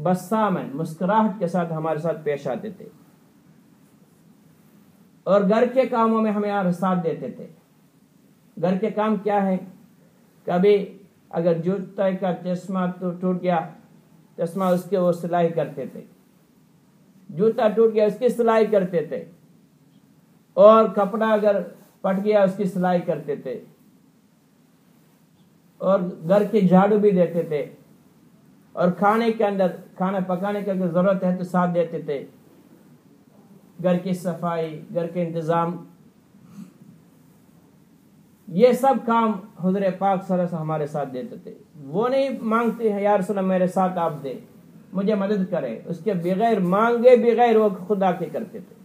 بسامن, مسکراہٹ کے ساتھ ہمارے ساتھ پیش آتے تھے. اور گھر کے کاموں میں ہمیں ساتھ دیتے تھے. گھر کے کام کیا ہے؟ کبھی اگر جوتے کا چشمہ ٹوٹ گیا, چشمہ اس کے وہ سلائی کرتے تھے. جوتا ٹوٹ گیا اس کی سلائی کرتے تھے. اور کپڑا اگر پٹ گیا اس کی سلائی کرتے تھے. اور گھر کے جھاڑو بھی دیتے تھے. اور کھانے کے اندر کھانا پکانے کی اگر ضرورت ہے تو ساتھ دیتے تھے. گھر کی صفائی, گھر کے انتظام, یہ سب کام حضور پاک صلی اللہ علیہ وسلم ہمارے ساتھ دیتے تھے. وہ نہیں مانگتے ہیں یا رسول اللہ میرے ساتھ آپ دے, مجھے مدد کرے, اس کے بغیر مانگے بغیر وہ خدا کے کرتے تھے.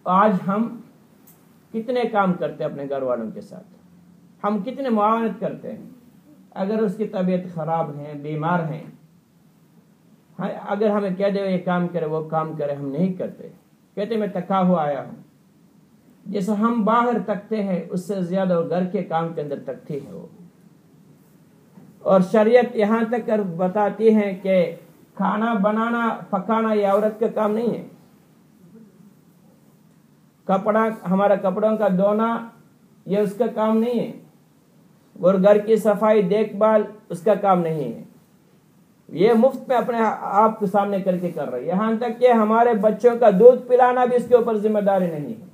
آج ہم کتنے کام کرتے ہیں اپنے گھر والوں کے ساتھ, ہم کتنے معاونت کرتے ہیں. اگر اس کی طبیعت خراب ہے, بیمار ہیں, اگر ہمیں کہہ دے یہ کام کرے وہ کام کرے, ہم نہیں کرتے. کہتے میں تکا ہوا آیا ہوں. جیسے ہم باہر تکتے ہیں اس سے زیادہ وہ گھر کے کام کے اندر تکتی ہے وہ. اور شریعت یہاں تک بتاتی ہے کہ کھانا بنانا پکانا یہ عورت کا کام نہیں ہے. کپڑا, ہمارا کپڑوں کا دھونا یہ اس کا کام نہیں ہے. اور گھر کی صفائی دیکھ بھال اس کا کام نہیں ہے. یہ مفت میں اپنے آپ کے سامنے کر کے کر رہے. یہاں تک کہ ہمارے بچوں کا دودھ پلانا بھی اس کے اوپر ذمہ داری نہیں ہے.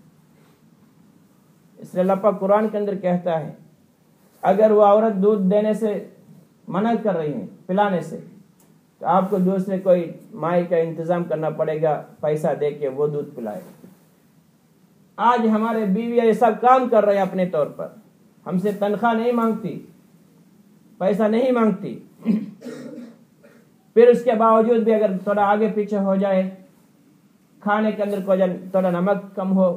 اس لیے اللہ پاک قرآن کے اندر کہتا ہے اگر وہ عورت دودھ دینے سے منع کر رہی ہے, پلانے سے, تو آپ کو دوسرے کوئی مائی کا انتظام کرنا پڑے گا, پیسہ دے کے وہ دودھ پلائے. آج ہمارے بیوی یہ سب کام کر رہے ہیں اپنے طور پر, ہم سے تنخواہ نہیں مانگتی, پیسہ نہیں مانگتی. پھر اس کے باوجود بھی اگر تھوڑا آگے پیچھے ہو جائے, کھانے کے اندر کوئی تھوڑا نمک کم ہو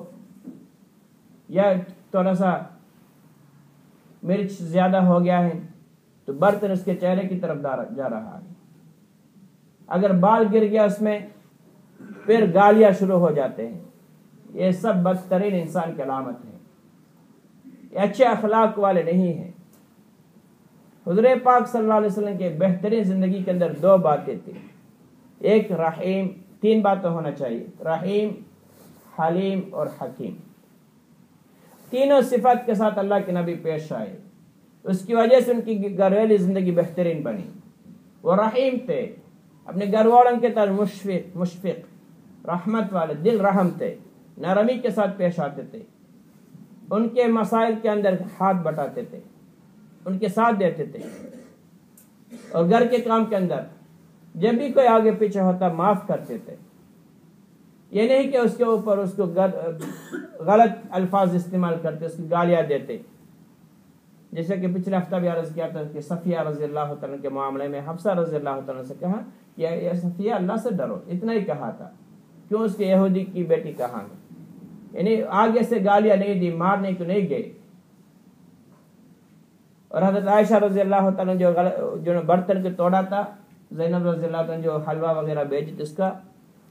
یا تھوڑا سا مرچ زیادہ ہو گیا ہے, تو برتن اس کے چہرے کی طرف جا رہا ہے. اگر بال گر گیا اس میں, پھر گالیاں شروع ہو جاتے ہیں. یہ سب بدترین انسان کی علامت ہے, یہ اچھے اخلاق والے نہیں ہیں. حضور پاک صلی اللہ علیہ وسلم کے بہترین زندگی کے اندر دو باتیں تھیں. ایک رحیم, تین باتیں ہونا چاہیے, رحیم, حلیم اور حکیم. تینوں صفات کے ساتھ اللہ کے نبی پیش آئے. اس کی وجہ سے ان کی گھریلو زندگی بہترین بنی. وہ رحیم تھے, اپنے گھر والوں کے طرف مشفق, رحمت والے, دل رحم تھے, نرمی کے ساتھ پیش آتے تھے. ان کے مسائل کے اندر ہاتھ بٹاتے تھے, ان کے ساتھ دیتے تھے. اور گھر کے کام کے اندر جب بھی کوئی آگے پیچھے ہوتا معاف کرتے تھے. یہ نہیں کہ اس کے اوپر اس کو غلط الفاظ استعمال کرتے, اس کی گالیاں دیتے. جیسے کہ پچھلے ہفتہ بھی عرض کیا تھا کہ صفیہ رضی اللہ تعالیٰ کے معاملے میں حفصہ رضی اللہ تعالیٰ سے کہا کہ یا صفیہ اللہ سے ڈرو, اتنا ہی کہا تھا. کیوں؟ اس کے یہودی کی بیٹی کہاں ہے, یعنی آگے سے گالیاں نہیں دی, مارنے کو نہیں گئے. اور حضرت عائشہ رضی اللہ تعالیٰ جو برتن کو توڑا تھا, زینب رضی اللہ تعالیٰ جو حلوہ وغیرہ بھیجی تھی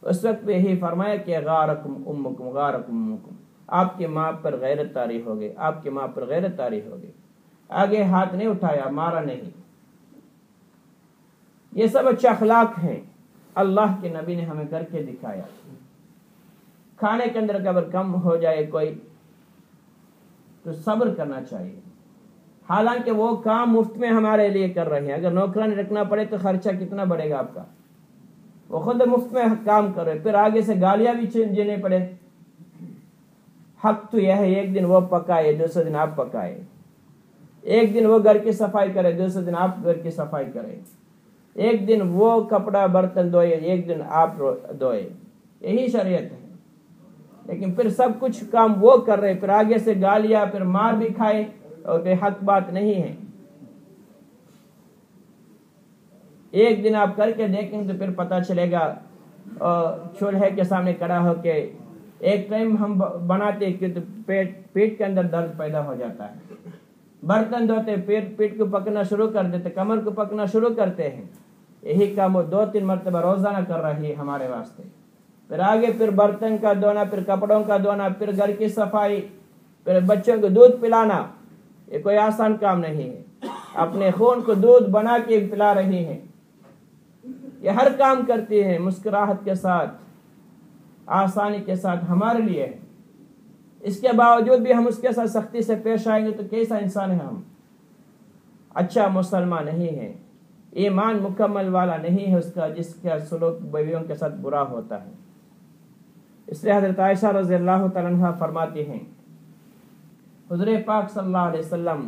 اس وقت پہ یہی فرمایا کہ غارکم امکم غارکم امکم, آپ کی ماں پر غیرت طاری ہو گئی, آپ کی ماں پر غیرت طاری ہو گئی. آگے ہاتھ نہیں اٹھایا, مارا نہیں. یہ سب اچھے اخلاق ہیں, اللہ کے نبی نے ہمیں کر کے دکھایا. کھانے کے اندر اگر کم ہو جائے کوئی تو صبر کرنا چاہیے. حالانکہ وہ کام مفت میں ہمارے لیے کر رہے ہیں. اگر نوکرانی رکھنا پڑے تو خرچہ کتنا بڑھے گا آپ کا. وہ خود مفت میں کام کر رہے، پھر آگے سے گالیاں بھی جینے پڑے. حق تو یہ ہے ایک دن وہ پکائے دوسرے دن آپ پکائے، ایک دن وہ گھر کی صفائی کرے دوسرے دن آپ گھر کی صفائی کرے، ایک دن وہ کپڑا برتن دھوئے ایک دن آپ دھوئے. یہی شریعت ہے. لیکن پھر سب کچھ کام وہ کر رہے، پھر آگے سے گالیاں، پھر مار بھی کھائے، اور کوئی حق بات نہیں ہے. ایک دن آپ کر کے دیکھیں تو پھر پتہ چلے گا. چولہے کے سامنے کھڑا ہو کے ایک ٹائم ہم بناتے کہ تو پیٹ کے اندر درد پیدا ہو جاتا ہے. برتن دھوتے پیٹ کو پکنا شروع کر دیتے، کمر کو پکنا شروع کرتے ہیں. یہی کام وہ 2-3 مرتبہ روزانہ کر رہی ہے ہمارے واسطے. پھر آگے پھر برتن کا دھونا، پھر کپڑوں کا دھونا، پھر گھر کی صفائی، پھر بچوں کو دودھ پلانا. یہ کوئی آسان کام نہیں ہے. اپنے خون کو دودھ بنا کے پلا رہی ہیں. یہ ہر کام کرتی ہے مسکراہٹ کے ساتھ، آسانی کے ساتھ ہمارے لیے. اس کے باوجود بھی ہم اس کے ساتھ سختی سے پیش آئیں گے تو کیسا انسان ہے ہم؟ اچھا مسلمان نہیں ہے، ایمان مکمل والا نہیں ہے اس کا، جس کا سلوک بیویوں کے ساتھ برا ہوتا ہے. اس لیے حضرت عائشہ رضی اللہ تعالیٰ عنہ فرماتی ہیں حضور پاک صلی اللہ علیہ وسلم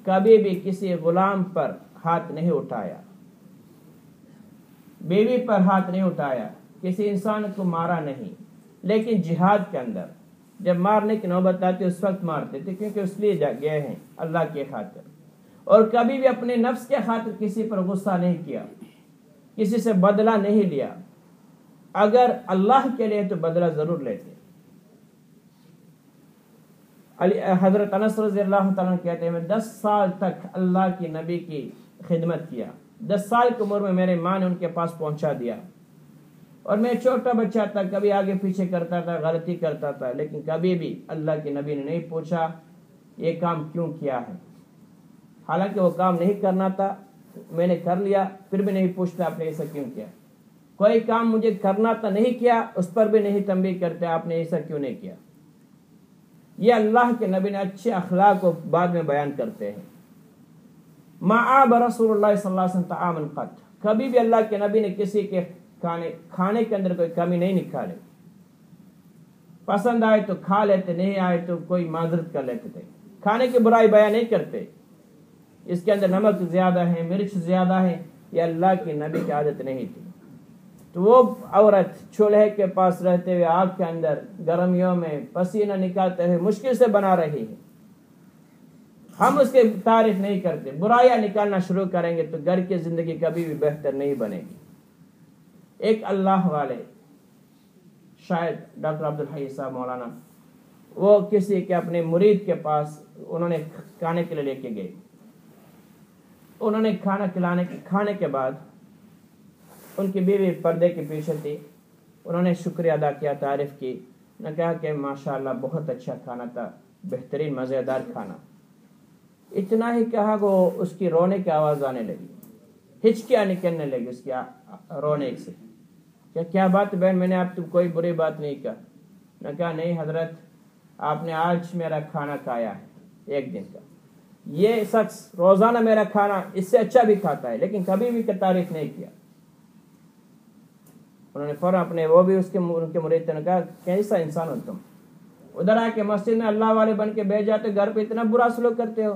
کبھی بھی کسی غلام پر ہاتھ نہیں اٹھایا، بیوی پر ہاتھ نہیں اٹھایا، کسی انسان کو مارا نہیں. لیکن جہاد کے اندر جب مارنے کی نوبت آتی اس وقت مارتے تھے، کیونکہ اس لیے گئے ہیں اللہ کے خاطر. اور کبھی بھی اپنے نفس کے خاطر کسی پر غصہ نہیں کیا، کسی سے بدلہ نہیں لیا. اگر اللہ کے لیے تو بدلہ ضرور لیتے. حضرت انس رضی اللہ تعالیٰ کہتے ہیں میں 10 سال تک اللہ کی نبی کی خدمت کیا. 10 سال کی عمر میں میرے ماں نے ان کے پاس پہنچا دیا، اور میں چھوٹا بچہ تھا، کبھی آگے پیچھے کرتا تھا، غلطی کرتا تھا، لیکن کبھی بھی اللہ کے نبی نے نہیں پوچھا یہ کام کیوں کیا ہے. حالانکہ وہ کام نہیں کرنا تھا، میں نے کر لیا، پھر بھی نہیں پوچھتا آپ نے ایسا کیوں کیا. کوئی کام مجھے کرنا تھا نہیں کیا، اس پر بھی نہیں تنبیہ کرتے آپ نے ایسا کیوں نہیں کیا. یہ اللہ کے نبی نے اچھے اخلاق کو بعد میں بیان کرتے ہیں. ما عاب رسول اللہ صلی اللہ علیہ وسلم طعاما قط، کبھی بھی اللہ کے نبی نے کسی کے کھانے کے اندر کوئی کمی نہیں نکالے. پسند آئے تو کھا لیتے، نہیں آئے تو کوئی معذرت کر لیتے تھے. کھانے کی برائی بیان نہیں کرتے، اس کے اندر نمک زیادہ ہے، مرچ زیادہ ہے، یہ اللہ کے نبی کی عادت نہیں تھی. تو وہ عورت چولہے کے پاس رہتے ہوئے آگ کے اندر گرمیوں میں پسینہ نکالتے ہوئے مشکل سے بنا رہی ہے. ہم اس کی تعریف نہیں کرتے، برائیاں نکالنا شروع کریں گے تو گھر کی زندگی کبھی بھی بہتر نہیں بنے گی. ایک اللہ والے شاید ڈاکٹر عبدالحی صاحب مولانا، وہ کسی کے اپنے مرید کے پاس انہوں نے کھانے کے لیے لے کے گئے. انہوں نے کھانے کے بعد ان کی بیوی پردے کے پیچھے تھی. انہوں نے شکریہ ادا کیا، تعریف کی، نے کہا کہ ماشاءاللہ بہت اچھا کھانا تھا، بہترین مزیدار کھانا. اتنا ہی کہا کہ اس کی رونے کی آواز آنے لگی، ہچکیاں نکلنے لگی اس کی رونے سے. کیا بات بہن، میں نے آپ کوئی بری بات نہیں کہا. نے کہا نہیں حضرت، آپ نے آج میرا کھانا کھایا ہے ایک دن کا. یہ شخص روزانہ میرا کھانا اس سے اچھا بھی کھاتا ہے، لیکن کبھی بھی تعریف نہیں کیا. انہوں نے فوراً اپنے وہ بھی ان کے مرید نے کہا کیسا انسان ہو تم، ادھر آ کے مسجد میں اللہ والے بن کے بیٹھ جاتے، گھر پہ اتنا برا سلوک کرتے ہو.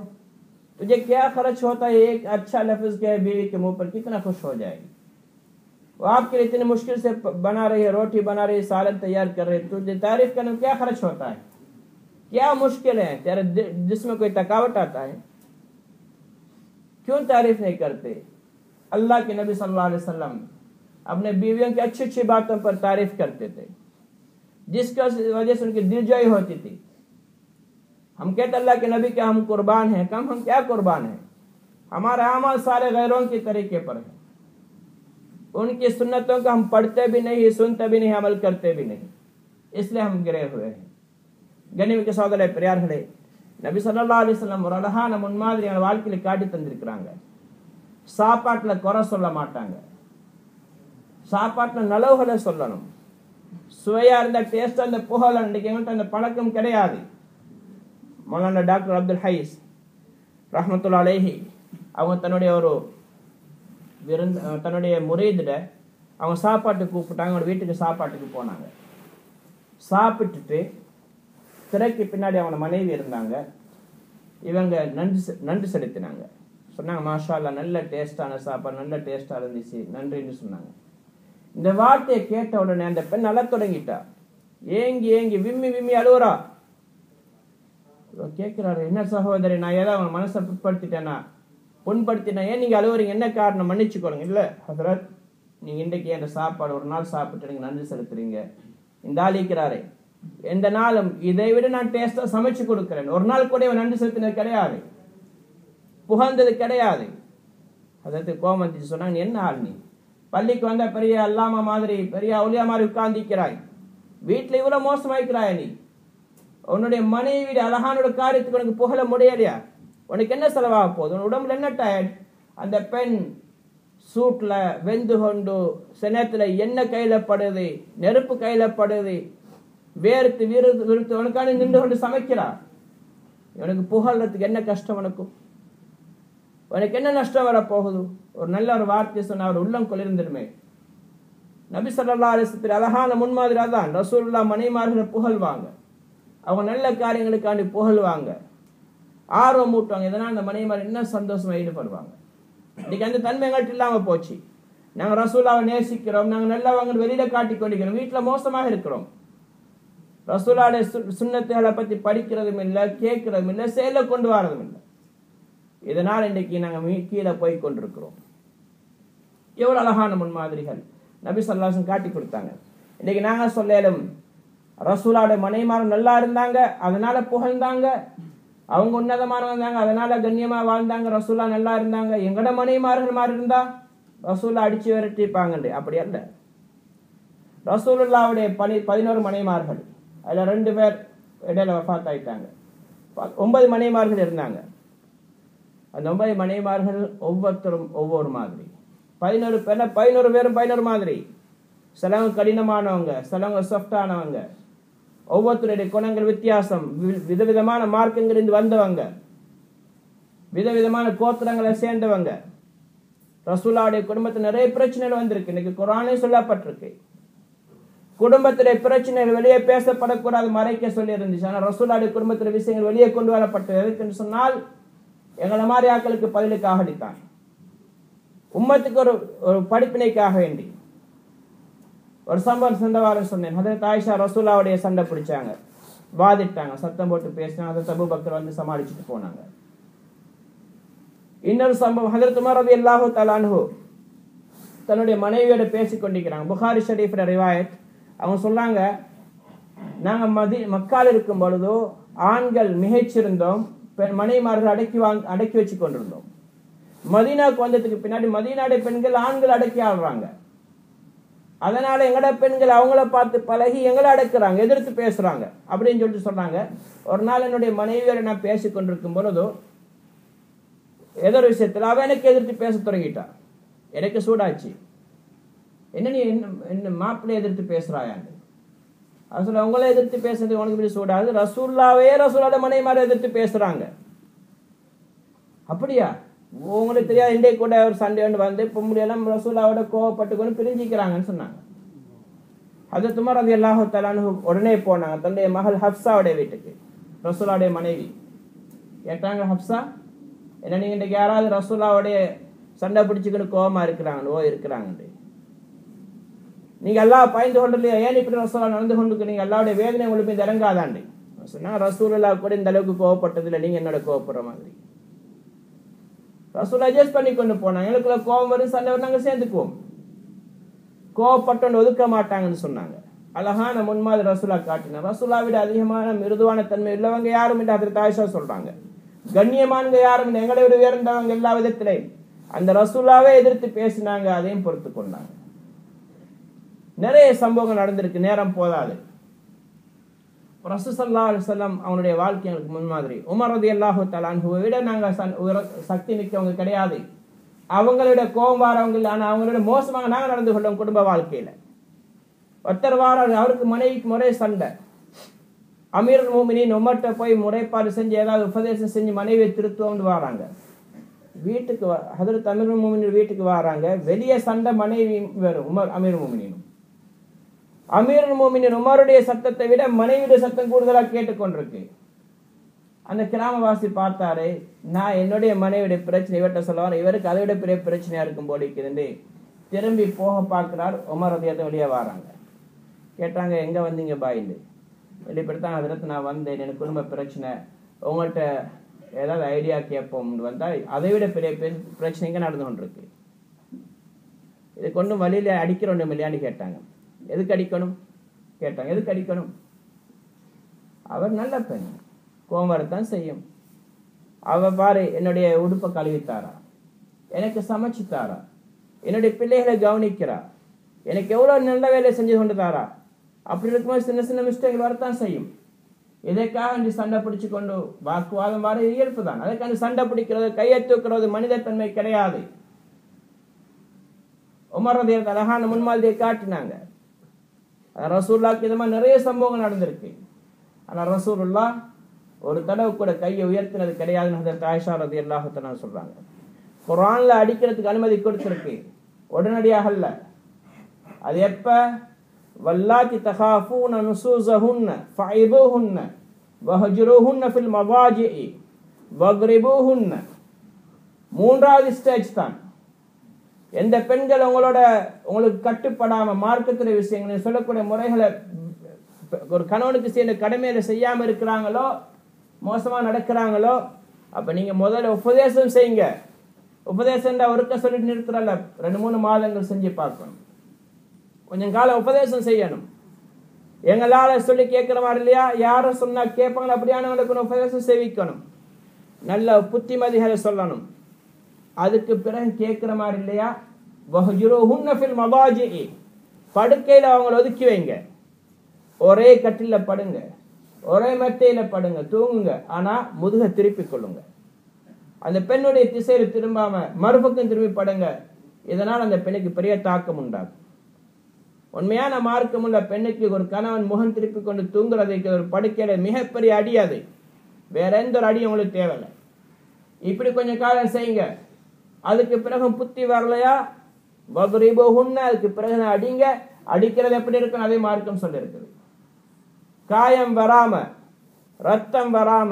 تجھے کیا خرچ ہوتا ہے ایک اچھا لفظ کے بیوی کے منہ پر، کتنا خوش ہو جائے گی. وہ آپ کے لیے اتنی مشکل سے بنا رہی ہے، روٹی بنا رہی ہے، سالن تیار کر رہی ہے، تجھے تعریف کرنے میں کیا خرچ ہوتا ہے؟ کیا مشکل ہے؟ تیرے جسم میں کوئی تھکاوٹ آتا ہے؟ کیوں تعریف نہیں کرتے؟ اللہ کے نبی صلی اللہ علیہ وسلم اپنے بیویوں کی اچھی اچھی باتوں پر تعریف کرتے تھے، جس کی وجہ سے ان کی دل جوئی ہوتی تھی. ہم کہتے اللہ کے نبی کہ ہم قربان ہیں، ہم کیا قربان ہیں؟ ہمارے اعمال سارے غیروں کے طریقے پر ہیں. ان کی سنتوں کو ہم پڑھتے بھی نہیں، سنتے بھی نہیں، عمل کرتے بھی نہیں، اس لیے ہم گرے ہوئے ہیں. گنیم کے سودلے پریارہلے نبی صلی اللہ علیہ وسلم ورلہان منمادری والکلی کاٹی تندرکرانگ ساپاٹل کورا سولہ ماٹانگ சாப்பாட்டில் நலவுகளை சொல்லணும். சுவையாக இருந்தால் டேஸ்ட்டாக இருந்தால் புகழ் இன்றைக்கு எங்கள்கிட்ட அந்த பழக்கம் கிடையாது. மௌலானா டாக்டர் அப்துல் ஹைஸ் ரஹ்மத்துல்லாஹி அலைஹி அவங்க தன்னுடைய முரீதில் அவங்க சாப்பாட்டுக்கு கூப்பிட்டாங்க, அவங்க வீட்டுக்கு சாப்பாட்டுக்கு போனாங்க. சாப்பிட்டுட்டு திரைக்கு பின்னாடி அவங்க மனைவி இருந்தாங்க. இவங்க நன்றி செலுத்தினாங்க. சொன்னாங்க, மாஷா அல்லாஹ், நல்ல டேஸ்டான சாப்பாடு, நல்ல டேஸ்டா இருந்துச்சு, நன்றின்னு சொன்னாங்க. இந்த வார்த்தையை கேட்ட உடனே அந்த பெண் அழ தொடங்கிட்டா. ஏங்கி ஏங்கி விம்மி விம்மி அழுவுறா. கேட்கிறாரு, என்ன சகோதரி, நான் ஏதாவது அவங்க மனசை புண்படுத்திட்டேனா, புண்படுத்தினா, ஏன் நீங்க அழுவுறீங்க, என்ன காரணம், மன்னிச்சுக்கோங்க. இல்ல ஹதரத், நீங்க இன்றைக்கு அந்த சாப்பாடு ஒரு நாள் சாப்பிட்டு நீங்க நன்றி செலுத்துறீங்க. இந்த ஆள் இருக்கிறாரே, எந்த நாளும் இதை விட நான் டேஸ்டா சமைச்சு கொடுக்கிறேன், ஒரு நாள் கூட நன்றி செலுத்தினது கிடையாது, புகழ்ந்தது கிடையாது. அதற்கு கோபம் வந்துச்சு. சொன்னாங்க, என்ன ஆள் நீ, பள்ளிக்கு வந்த பெரிய அல்லாமா மாதிரி பெரிய ஒலியா மாதிரி உட்கார்ந்திக்கிறாய், வீட்டுல இவ்வளவு மோசமாய்க்கிறாய், நீ உன்னுடைய மனைவி அழகானோட காரியத்துக்கு உனக்கு புகழ முடியலையா, உனக்கு என்ன செலவாக போகுது, உன் உடம்புல என்ன டயர்ட். அந்த பெண் சூட்ல வெந்து கொண்டு சினத்துல எண்ணெய் கையில படுது, நெருப்பு கையில படுது, வேர்த்து விருத்து உனக்கான நின்று கொண்டு சமைக்கிறா. உனக்கு புகழ்றதுக்கு என்ன கஷ்டம், உனக்கு என்ன நஷ்டம் வர போகுது. ஒரு நல்ல ஒரு வார்த்தை சொன்ன அவர் உள்ளம் குளிர்ந்துருமே. நபி ஸல்லல்லாஹு அலைஹி வஸல்லம் அழகான முன்மாதிரி தான். ரசூலுல்லாஹ் மனைவிமார்களை புகழ்வாங்க, அவங்க நல்ல காரியங்களுக்காண்டி புகழ்வாங்க, ஆர்வம் ஊட்டுவாங்க. இதனால் அந்த மனைவிமார் என்ன சந்தோஷமா ஈடுபடுவாங்க. இன்னைக்கு அந்த தன்மை எங்கள்கிட்ட இல்லாம போச்சு. நாங்க ரசூலாவை நேசிக்கிறோம், நாங்க நல்லவங்க வெளியில காட்டி கொண்டிருக்கிறோம், வீட்டுல மோசமாக இருக்கிறோம். ரசூலுடைய சுன்னத்துகளை பத்தி படிக்கிறதும் இல்லை, கேட்கிறதும் இல்லை, செயல கொண்டு வரதும் இல்லை. இதனால் இன்றைக்கு நாங்க கீழே போய் கொண்டிருக்கிறோம். எவ்வளவு அழகான முன்மாதிரிகள் நபி ஸல்லல்லாஹு அலைஹி வஸல்லம் காட்டி கொடுத்தாங்க. இன்னைக்கு நாங்க சொல்லலும் ரசூலுடைய மனைவிமார் நல்லா இருந்தாங்க, அதனால புகழ்ந்தாங்க, அவங்க உன்னதமானவங்க இருந்தாங்க, அதனால கண்ணியமா வாழ்ந்தாங்க, ரசூலா நல்லா இருந்தாங்க. எங்கட மனைவிமார்கள் மாதிரி இருந்தா ரசூலா அடிச்சு விரட்டிப்பாங்க. அப்படி அல்ல. ரசூலுல்லாவுடைய 11 மனைவிமார்கள், அதுல 2 பேர் இடையில வஃபாத் ஆயிட்டாங்க. 9 மனைவிமார்கள் இருந்தாங்க. அந்த 9 மனைவிமார்கள் ஒவ்வொருத்தரும் ஒவ்வொரு மாதிரி. 11 பேரும் 11 மாதிரி. சிலவங்க கடினமானவங்க, சிலவங்க சாஃப்டானவங்க, ஒவ்வொருத்தருடைய குணங்கள் வித்தியாசம், விதவிதமான மார்க்கங்களிலிருந்து வந்தவங்க, விதவிதமான கோத்திரங்களை சேர்ந்தவங்க. ரசூலுல்லாஹ்வுடைய குடும்பத்தில் நிறைய பிரச்சனைகள் வந்திருக்கு. இன்னைக்கு குர்ஆனிலே சொல்லப்பட்டிருக்கு, குடும்பத்திலே பிரச்சனைகள் வெளியே பேசப்படக்கூடாது, மறைக்க சொல்லி இருந்துச்சு. ஆனால் ரசூலுல்லாஹ்வுடைய குடும்பத்திலே விஷயங்கள் வெளியே கொண்டு வரப்பட்டது. எதுக்குன்னு சொன்னால் எங்களை மாதிரி ஆட்களுக்கு பதிலுக்காக அடித்தான், உம்மத்துக்கு ஒரு படிப்பினைக்காக வேண்டி. ஒரு சம்பவம் சென்ற வாரம் சொன்னேன். ஹதரத் ஆயிஷா ரசூலுல்லாஹ்வுடைய சண்டை பிடிச்சாங்க, வாதிட்டாங்க, சத்தம் போட்டு பேசினாங்க. ஹதரத் அபூபக்கர் வந்து சமாளிச்சுட்டு போனாங்க. இன்னொரு சம்பவம், ஹதரத் உமர் ரலியல்லாஹு தஆலா அன்ஹு தன்னுடைய மனைவியோட பேசிக் கொண்டிருக்கிறாங்க. புகாரி ஷரீஃப்ல ரிவாயத். அவங்க சொன்னாங்க, நாங்க மக்கால் இருக்கும் பொழுதோ ஆண்கள் மிகைச்சிருந்தோம், மனைவிமார்கள் அடக்கி வச்சு கொண்டிருந்தோம். மதீனாவுக்கு வந்ததுக்கு பின்னாடி மதீனாவுடைய பெண்கள் ஆண்கள் அடக்கி ஆடுறாங்க. அதனால எங்கட பெண்கள் அவங்கள பார்த்து பழகி எங்களை அடக்குறாங்க, எதிர்த்து பேசுறாங்க அப்படின்னு சொல்லிட்டு சொன்னாங்க. ஒரு நாள் என்னுடைய மனைவியோட நான் பேசி கொண்டிருக்கும் பொழுதோ ஏதோ ஒரு விஷயத்துல அவ எனக்கு எதிர்த்து பேச தொடங்கிட்டா. எனக்கு சூடாச்சு. என்ன நீ என்ன மாப்பிள்ளை எதிர்த்து பேசுறாயான்னு. அது சொல்ல, உங்களை எதிர்த்து பேசுறது உனக்கு இப்படி சூடாது, ரசூலுல்லாஹ்வோட மனைவிமாரை எதிர்த்து பேசுறாங்க. அப்படியா, உங்களுக்கு தெரியாது, இன்றைக்கு கூட ஒரு சண்டை வந்து பொம்பளையெல்லாம் ரசூலுல்லாஹ்வோட கோவப்பட்டு கொண்டு பிரிஞ்சிக்கிறாங்கன்னு சொன்னாங்க. ஹஜ்ரத் உமர் ரலியல்லாஹு தஆலா அன்ஹு உடனே போனாங்க தன்னுடைய மகள் ஹப்ஸாவுடைய வீட்டுக்கு. ரசூலுல்லாஹ்வுடைய மனைவி கேட்டாங்க, ஹப்ஸா, என்ன நீங்க இன்றைக்கு யாராவது ரசூலுல்லாஹ்வுடைய சண்டை பிடிச்சுக்கின்னு கோவமா இருக்கிறாங்க, நீங்க எல்லாம் பயந்து கொண்டு இல்லையா, ஏன் இப்படி ரசூலுல்லாஹ் நடந்து கொண்டு நீங்க எல்லாருடைய வேதனை உங்களுக்கு மீது இறங்காதாண்டி சொன்னா, ரசூலுல்லாஹ் கூட இந்த அளவுக்கு கோவப்பட்டதில்லை, நீங்க என்னோட கோவப்படுற மாதிரி. ரசூலுல்லாஹ் அட்ஜஸ்ட் பண்ணி கொண்டு போனாங்க. எங்களுக்குள்ள கோவம் வரும், சண்டை வரும், நாங்க சேர்ந்துக்குவோம், கோவப்பட்டு ஒதுக்க மாட்டாங்கன்னு சொன்னாங்க. அழகான முன்மாதிரி ரசூலுல்லாஹ் காட்டினார். ரசூலுல்லாஹ் விட அதிகமான மிருதுவான தன்மை உள்ளவங்க யாரும் இல்லை. ஹஜ்ரத் ஆயிஷா சொல்றாங்க, கண்ணியமானவங்க யாரும் இல்லை, எங்களை விட உயர்ந்தவங்க எல்லா விதத்திலையும். அந்த ரசூலுல்லாஹ்வை எதிர்த்து பேசினாங்க, அதையும் பொறுத்து கொண்டாங்க. நிறைய சம்பவங்கள் நடந்திருக்கு, நேரம் போதாது. ரசூல் ஸல்லல்லாஹு அலைஹி வஸல்லம் அவங்களுடைய வாழ்க்கை எங்களுக்கு முன்மாதிரி. உமர் ரலியல்லாஹு தஆலா அன்ஹுவை விட நாங்க சக்தி மிக்கவங்க கிடையாது, அவங்களோட கோபம் வாரவங்க இல்லை, ஆனால் அவங்களோட மோசமாக நாங்கள் நடந்து கொள்வோம் குடும்ப வாழ்க்கையில. ஒருத்தர் வாரம் அவருக்கு மனைவிக்கு முறை சண்டை. அமீருல் முஃமினீன் உமர்கிட்ட போய் முறைப்பாடு செஞ்சு ஏதாவது உபதேசம் செஞ்சு மனைவியை திருத்துவோம்னு வராங்க. வீட்டுக்கு ஹதரத் அமீருல் மோமினின் வீட்டுக்கு வராங்க. வெளியே சண்டை மனைவி வரும் உமர் அமீருல் மோமினின். அமீருல் மோமினின் உமருடைய சத்தத்தை விட மனைவியுடைய சத்தம் கூடுதலாக கேட்டுக்கொண்டிருக்கு. அந்த கிராமவாசி பார்த்தாரு, நான் என்னுடைய மனைவியுடைய பிரச்சனை இவர்கிட்ட சொல்லுவார், இவருக்கு அதை விட பெரிய பிரச்சனையா இருக்கும் போல இருக்குது. திரும்பி போக பார்க்கிறார். உமர் ரலியல்லாஹு வெளியே வராங்க. கேட்டாங்க, எங்க வந்தீங்க பாயிண்டு? வெளிப்படுத்தான், அதில் நான் வந்தேன், எனக்கு குடும்ப பிரச்சனை, உங்கள்கிட்ட ஏதாவது ஐடியா கேட்போம் வந்தா அதை விட பெரிய பிரச்சனைங்க நடந்து கொண்டிருக்கு. இதை கொண்டு வழியில அடிக்கிறோம் இல்லையான்னு கேட்டாங்க. எதுக்கு அடிக்கணும் கேட்டாங்க. எதுக்கு அடிக்கணும்? அவர் நல்ல பெண், கோபம் வரத்தான் செய்யும். அவ பாரு, என்னுடைய உடுப்பை கழுவித்தாரா, எனக்கு சமைச்சு தாரா, என்னுடைய பிள்ளைகளை கவனிக்கிறா, எனக்கு எவ்வளவு நல்ல வேலை செஞ்சு கொண்டு தாரா. அப்படி இருக்கும்போது சின்ன சின்ன மிஸ்டேக் வரத்தான் செய்யும். இதற்காக சண்டை பிடிச்சு கொண்டு வாக்குவாதம் வர இயல்பு தான். அதற்கான சண்டை பிடிக்கிறது, கையை தூக்குறது மனிதத்தன்மை கிடையாது. உமர் ரலியல்லாஹு அழகான முன்மாதிரியை காட்டினாங்க. ரசூலுல்லாஹ்க்கு இது மாதிரி நிறைய சம்பவங்கள் நடந்திருக்கு. ஆனா ரசூலுல்லாஹ் ஒரு தடவை கூட கையை உயர்த்தினது கிடையாதுன்னு ஹதரத் ஆயிஷா ரலியல்லாஹு தஆலா சொல்றாங்க. குர்ஆன்ல அடிக்கிறதுக்கு அனுமதி கொடுத்திருக்கு, உடனடியாக அல்ல. அது எப்ப? வல்லாத்தி தகாஃபூன நுசூஸஹுன்ன ஃபஇதுஹுன்ன வஹஜுருஹுன்ன ஃபில் மவாஜிஇ வக்ரிபூஹுன்ன. மூன்றாவது ஸ்டேஜ் தான். எந்த பெண்கள் உங்களுக்கு கட்டுப்படாம மார்க்கத்துடைய விஷயங்கள் சொல்லக்கூடிய முறைகளை ஒரு கணவனுக்கு செய்ய கடமையில செய்யாம இருக்கிறாங்களோ, மோசமா நடக்கிறாங்களோ, அப்ப நீங்க முதல்ல உபதேசம் செய்யுங்க. உபதேசம் ஒருக்க சொல்லி நிறுத்துறல, 2-3 மாதங்கள் செஞ்சு பார்க்கணும். கொஞ்சம் காலம் உபதேசம் செய்யணும். எங்களால சொல்லி கேட்கிற மாதிரி இல்லையா, யாரும் சொன்னா கேட்பாங்க, அப்படியானவங்களுக்கு உபதேசம் செய்விக்கணும். நல்ல புத்திமதிகளை சொல்லணும். அதுக்கு பிறகு கேட்கிற மாதிரி இல்லையா, வஹஜுருஹுன்ன ஃபில் மவாஜிஇ, படுக்கையில அவங்களை ஒதுக்கி வைங்க. ஒரே கட்டில படுங்க, ஒரே மெத்தையில படுங்க, தூங்குங்க. ஆனா முதுக திருப்பி கொள்ளுங்க. அந்த பெண்ணுடைய திசையில திரும்பாம மறுபக்கம் திரும்பி படுங்க. இதனால் அந்த பெண்ணுக்கு பெரிய தாக்கம் உண்டாகும். உண்மையான மார்க்கம் உள்ள பெண்ணுக்கு ஒரு கணவன் முகம் திருப்பி கொண்டு தூங்குறதுக்கு ஒரு படுக்கையில மிகப்பெரிய அடி. அது வேற எந்த ஒரு அடி உங்களுக்கு தேவையில்லை. இப்படி கொஞ்சம் காலம் செய்யுங்க. அதுக்கு பிறகு புத்தி வரலையா, வக்ரிபூஹுன்ன, அதுக்கு பிறகு அடிங்க. அடிக்கிறது எப்படி இருக்கும் அதே மார்க்கம் சொல்லி இருக்குது. காயம் வராம, ரத்தம் வராம,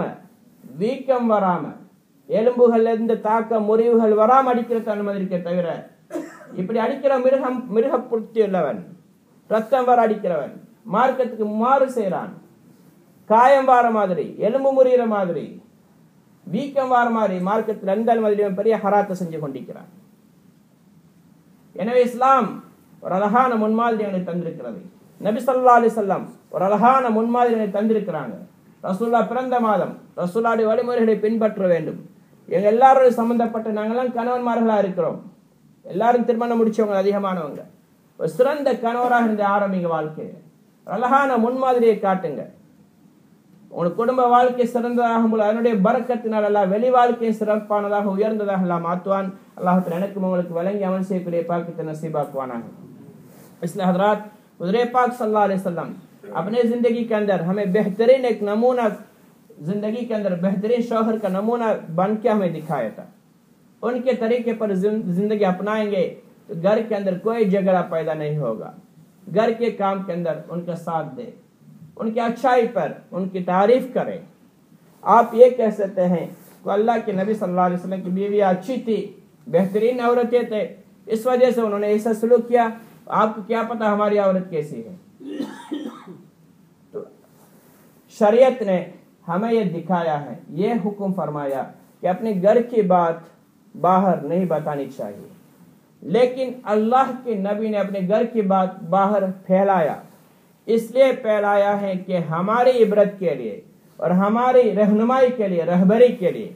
வீக்கம் வராம, எலும்புகள் இருந்து தாக்க முறிவுகள் வராம அடிக்கிறது அனுமதி இருக்க தவிர, இப்படி அடிக்கிற மிருக புத்தி உள்ளவன், ரத்தம் வர அடிக்கிறவன், மார்க்கத்துக்கு மாறு செய்யறான். காயம் வார மாதிரி, எலும்பு முறிகிற மாதிரி, வீக்கம் வார மாதிரி மார்க்கத்தில் எந்த அனுமதியும் பெரிய ஹராத்தை செஞ்சு கொண்டிருக்கிறான். எனவே இஸ்லாம் ஒரு அழகான முன்மாதிரிகளை தந்திருக்கிறது. நபி ஸல்லல்லாஹு அலைஹி வஸல்லம் ஒரு அழகான முன்மாதிரிகளை தந்திருக்கிறாங்க. ரசூலுல்லாஹ் பிறந்த மாதம், ரசூலுல்லாஹ்வுடைய வழிமுறைகளை பின்பற்ற வேண்டும். எங்க எல்லாரோட சம்பந்தப்பட்ட நாங்கெல்லாம் கணவன்மார்களா இருக்கிறோம். எல்லாரும் திருமணம் முடிச்சவங்க அதிகமானவங்க. ஒரு சிறந்த கணவராக இருந்த ஆரம்பிங்க வாழ்க்கையை. அழகான முன்மாதிரியை காட்டுங்க. உங்களுக்கு குடும்ப வாழ்க்கை சிறந்ததாக அதனுடைய பரக்கத்தினால் எல்லாம் வெளி வாழ்க்கையை சிறப்பானதாக உயர்ந்ததாக எல்லாம் மாற்றுவான். அல்லாஹ் எனக்கும் உங்களுக்கு வழங்கி அமல் செய்யக்கூடிய பாக்கியத்தை नसीबाக்குவானாக. इसलिए हजरात हुज़ूर पाक सल्लल्लाहु अलैहि वसल्लम अपने जिंदगी के अंदर हमें बेहतरीन एक नमूना, जिंदगी के अंदर बेहतरीन शौहर का नमूना बन के हमें दिखाया था. उनके तरीके पर जिंदगी अपनाएंगे तो घर के अंदर कोई झगड़ा पैदा नहीं होगा. घर के काम के अंदर उनका साथ दे, उनकी अच्छाई पर उनकी तारीफ करें. आप ये कह सकते हैं कि अल्लाह के नबी सल्लल्लाहु अलैहि वसल्लम की बीवी अच्छी थी, बेहतरीन औरतें थे, इस वजह से उन्होंने ऐसा सलूक किया. आपको क्या पता हमारी औरत कैसी है. तो शरीयत ने हमें ये दिखाया है, ये हुक्म फरमाया कि अपने घर की बात बाहर नहीं बतानी चाहिए. लेकिन अल्लाह के नबी ने अपने घर की बात बाहर फैलाया. इसलिए फैलाया है कि हमारी इबरत के लिए और हमारी रहनुमाई के लिए, रहबरी के लिए.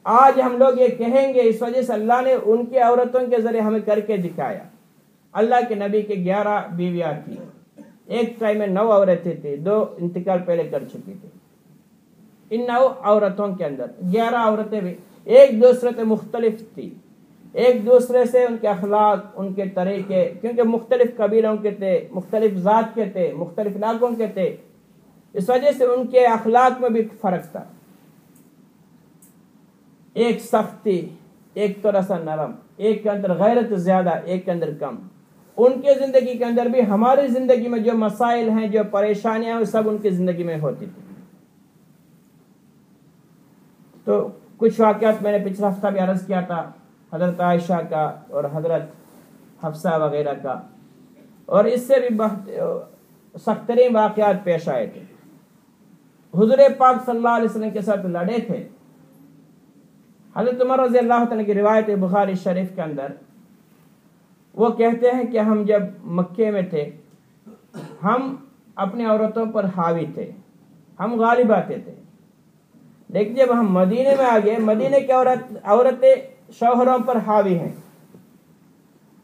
आज हम लोग ये कहेंगे, इस वजह से अल्लाह ने उनकी औरतों के जरिए हमें करके दिखाया. अल्लाह के नबी के 11 बीवियां थी. एक टाइम में 9 औरतें थी, 2 इंतकाल पहले कर चुकी थी. इन 9 औरतों के अंदर 11 औरतें भी एक दूसरे से मुख्तलिफ थी. एक दूसरे से उनके अखलाक, उनके तरीके, क्योंकि मुख्तलिफ कबीलों के थे, मुख्तलिफ जात के थे, मुख्तलिफ इलाकों के थे, इस वजह से उनके अखलाक में भी फर्क था. एक सख्त थी, ایک تھوڑا سا نرم، ایک کے اندر غیرت زیادہ، ایک کے اندر کم. ان کے زندگی کے اندر بھی ہماری زندگی میں جو مسائل ہیں، جو پریشانیاں ہیں، وہ سب ان کی زندگی میں ہوتی تھی. تو کچھ واقعات میں نے پچھلا ہفتہ بھی عرض کیا تھا، حضرت عائشہ کا اور حضرت حفصہ وغیرہ کا، اور اس سے بھی سخت ترین واقعات پیش آئے تھے. حضور پاک صلی اللہ علیہ وسلم کے ساتھ لڑے تھے. حضرت عمر رضی اللہ تعالیٰ کی روایت بخاری شریف کے اندر وہ کہتے ہیں کہ ہم جب مکے میں تھے، ہم اپنی عورتوں پر حاوی تھے، ہم غالب آتے تھے. لیکن جب ہم مدینے میں آ گئے، مدینے کی عورتیں شوہروں پر حاوی ہیں.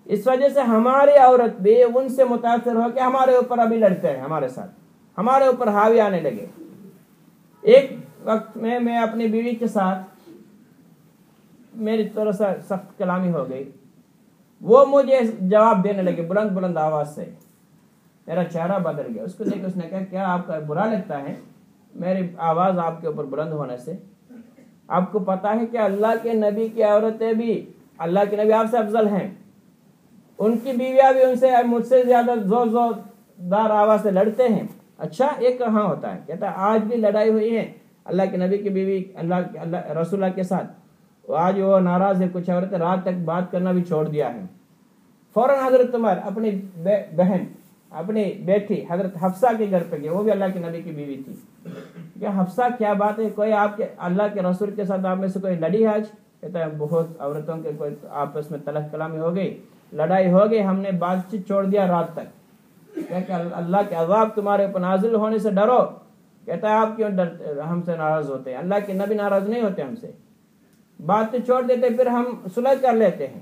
اس وجہ سے ہماری عورت بھی ان سے متاثر ہو کے ہمارے اوپر ابھی لڑتے ہیں، ہمارے ساتھ ہمارے اوپر حاوی آنے لگے. ایک وقت میں اپنی بیوی کے ساتھ میری تھوڑا سا سخت کلامی ہو گئی. وہ مجھے جواب دینے لگے بلند بلند آواز سے. میرا چہرہ بدل گیا. اس کو دیکھ کے اس نے کہا کیا آپ کا برا لگتا ہے میری آواز آپ کے اوپر بلند ہونے سے؟ آپ کو پتا ہے کہ اللہ کے نبی کی عورتیں بھی، اللہ کے نبی آپ سے افضل ہیں، ان کی بیویاں بھی ان سے مجھ سے زیادہ زور زور دار آواز سے لڑتے ہیں. اچھا یہ کہاں ہوتا ہے؟ کہتا ہے آج بھی لڑائی ہوئی ہے اللہ کے نبی کی بیوی اللہ رسول اللہ کے ساتھ. آج وہ ناراض ہے، کچھ عورتیں رات تک بات کرنا بھی چھوڑ دیا ہے. فوراً حضرت عمر اپنی بہن، اپنی بیٹی حضرت حفصہ کے گھر پہ گئے. وہ بھی اللہ کے نبی کی بیوی تھی. کہ حفصہ کیا بات ہے، کوئی آپ کے اللہ کے رسول کے ساتھ آپ میں سے کوئی لڑی ہے آج؟ کہتا ہے بہت عورتوں کے کوئی آپس میں تلخ کلامی ہو گئی، لڑائی ہو گئی، ہم نے بات چیت چھوڑ دیا رات تک. کہ اللہ کے عذاب تمہارے اوپر نازل ہونے سے ڈرو. کہتا ہے آپ کیوں ہم سے ناراض ہوتے ہیں؟ اللہ کے نبی ناراض نہیں ہوتے ہم سے، بات چھوڑ دیتے پھر ہم صلح کر لیتے ہیں.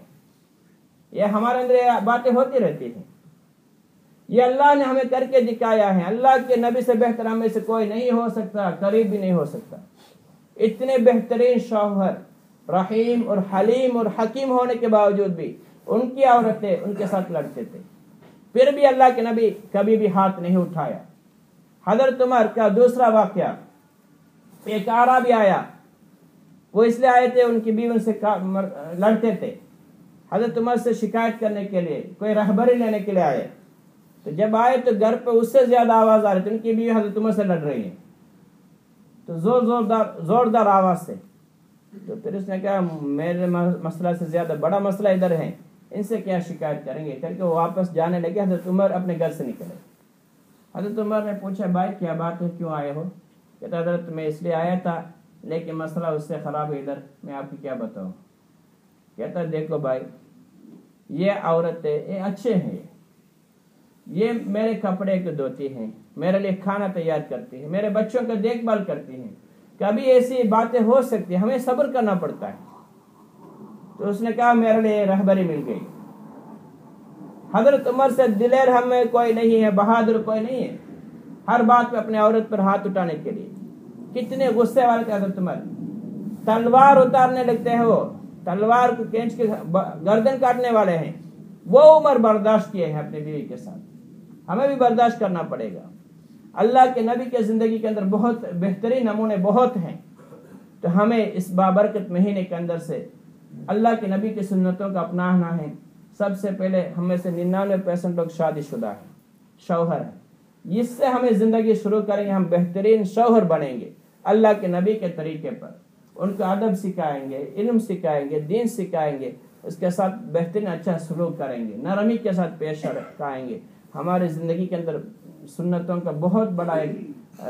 یہ ہمارے اندر یہ باتیں ہوتی رہتی ہیں. یہ اللہ نے ہمیں کر کے دکھایا ہے. اللہ کے نبی سے بہتر ہم میں سے کوئی نہیں ہو سکتا، قریب بھی نہیں ہو سکتا. اتنے بہترین شوہر، رحیم اور حلیم اور حکیم ہونے کے باوجود بھی ان کی عورتیں ان کے ساتھ لڑتے تھے، پھر بھی اللہ کے نبی کبھی بھی ہاتھ نہیں اٹھایا. حضرت عمر کا دوسرا واقعہ، ایک اعرابی آیا. وہ اس لیے آئے تھے ان کی بیوی ان سے لڑتے تھے. حضرت عمر سے شکایت کرنے کے لیے، کوئی رہبری لینے کے لیے آئے. تو جب آئے تو گھر پہ اس سے زیادہ آواز آ رہی تھی، ان کی بیوی حضرت عمر سے لڑ رہی ہے تو زوردار آواز سے. تو پھر اس نے کہا میرے مسئلہ سے زیادہ بڑا مسئلہ ادھر ہے، ان سے کیا شکایت کریں گے کر کے وہ واپس جانے لگے. حضرت عمر اپنے گھر سے نکلے. حضرت عمر نے پوچھا بھائی کیا بات ہے، کیوں آئے ہو؟ کہتا حضرت میں اس لیے آیا تھا لیکن مسئلہ اس سے خراب ہے ادھر، میں آپ کی کیا بتاؤں. کہتا دیکھو بھائی، یہ عورتیں یہ اچھے ہیں، یہ میرے کپڑے کو دھوتی ہیں، میرے لیے کھانا تیار کرتی ہیں، میرے بچوں کا دیکھ بھال کرتی ہیں. کبھی ایسی باتیں ہو سکتی ہیں، ہمیں صبر کرنا پڑتا ہے. تو اس نے کہا میرے لیے رہبری مل گئی. حضرت عمر سے دلیر ہمیں کوئی نہیں ہے، بہادر کوئی نہیں ہے ہر بات پہ اپنے عورت پر ہاتھ اٹھانے کے لیے. کتنے غصے والے تھے حضرت عمر، تلوار اتارنے لگتے ہیں، وہ تلوار کو کھینچ کے گردن کاٹنے والے ہیں. وہ عمر برداشت کیے ہیں اپنی بیوی کے ساتھ، ہمیں بھی برداشت کرنا پڑے گا. اللہ کے نبی کے زندگی کے اندر بہت بہترین نمونے بہت ہیں. تو ہمیں اس بابرکت مہینے کے اندر سے اللہ کے نبی کی سنتوں کا اپنانا ہے. سب سے پہلے ہم میں سے 99% لوگ شادی شدہ ہیں، شوہر ہیں. اس سے ہمیں زندگی شروع کریں گے، ہم بہترین شوہر بنیں گے اللہ کے نبی کے طریقے پر. ان کو ادب سکھائیں گے، علم سکھائیں گے، دین سکھائیں گے، اس کے ساتھ بہترین اچھا سلوک کریں گے، نرمی کے ساتھ پیش آئیں گے. ہماری زندگی کے اندر سنتوں کا بہت بڑا ایک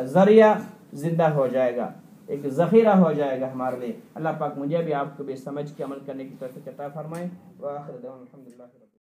ذریعہ زندہ ہو جائے گا، ایک ذخیرہ ہو جائے گا ہمارے لیے. اللہ پاک مجھے بھی آپ کو بھی سمجھ کے عمل کرنے کی توفیق عطا فرمائے. وآخر دعوانا الحمدللہ.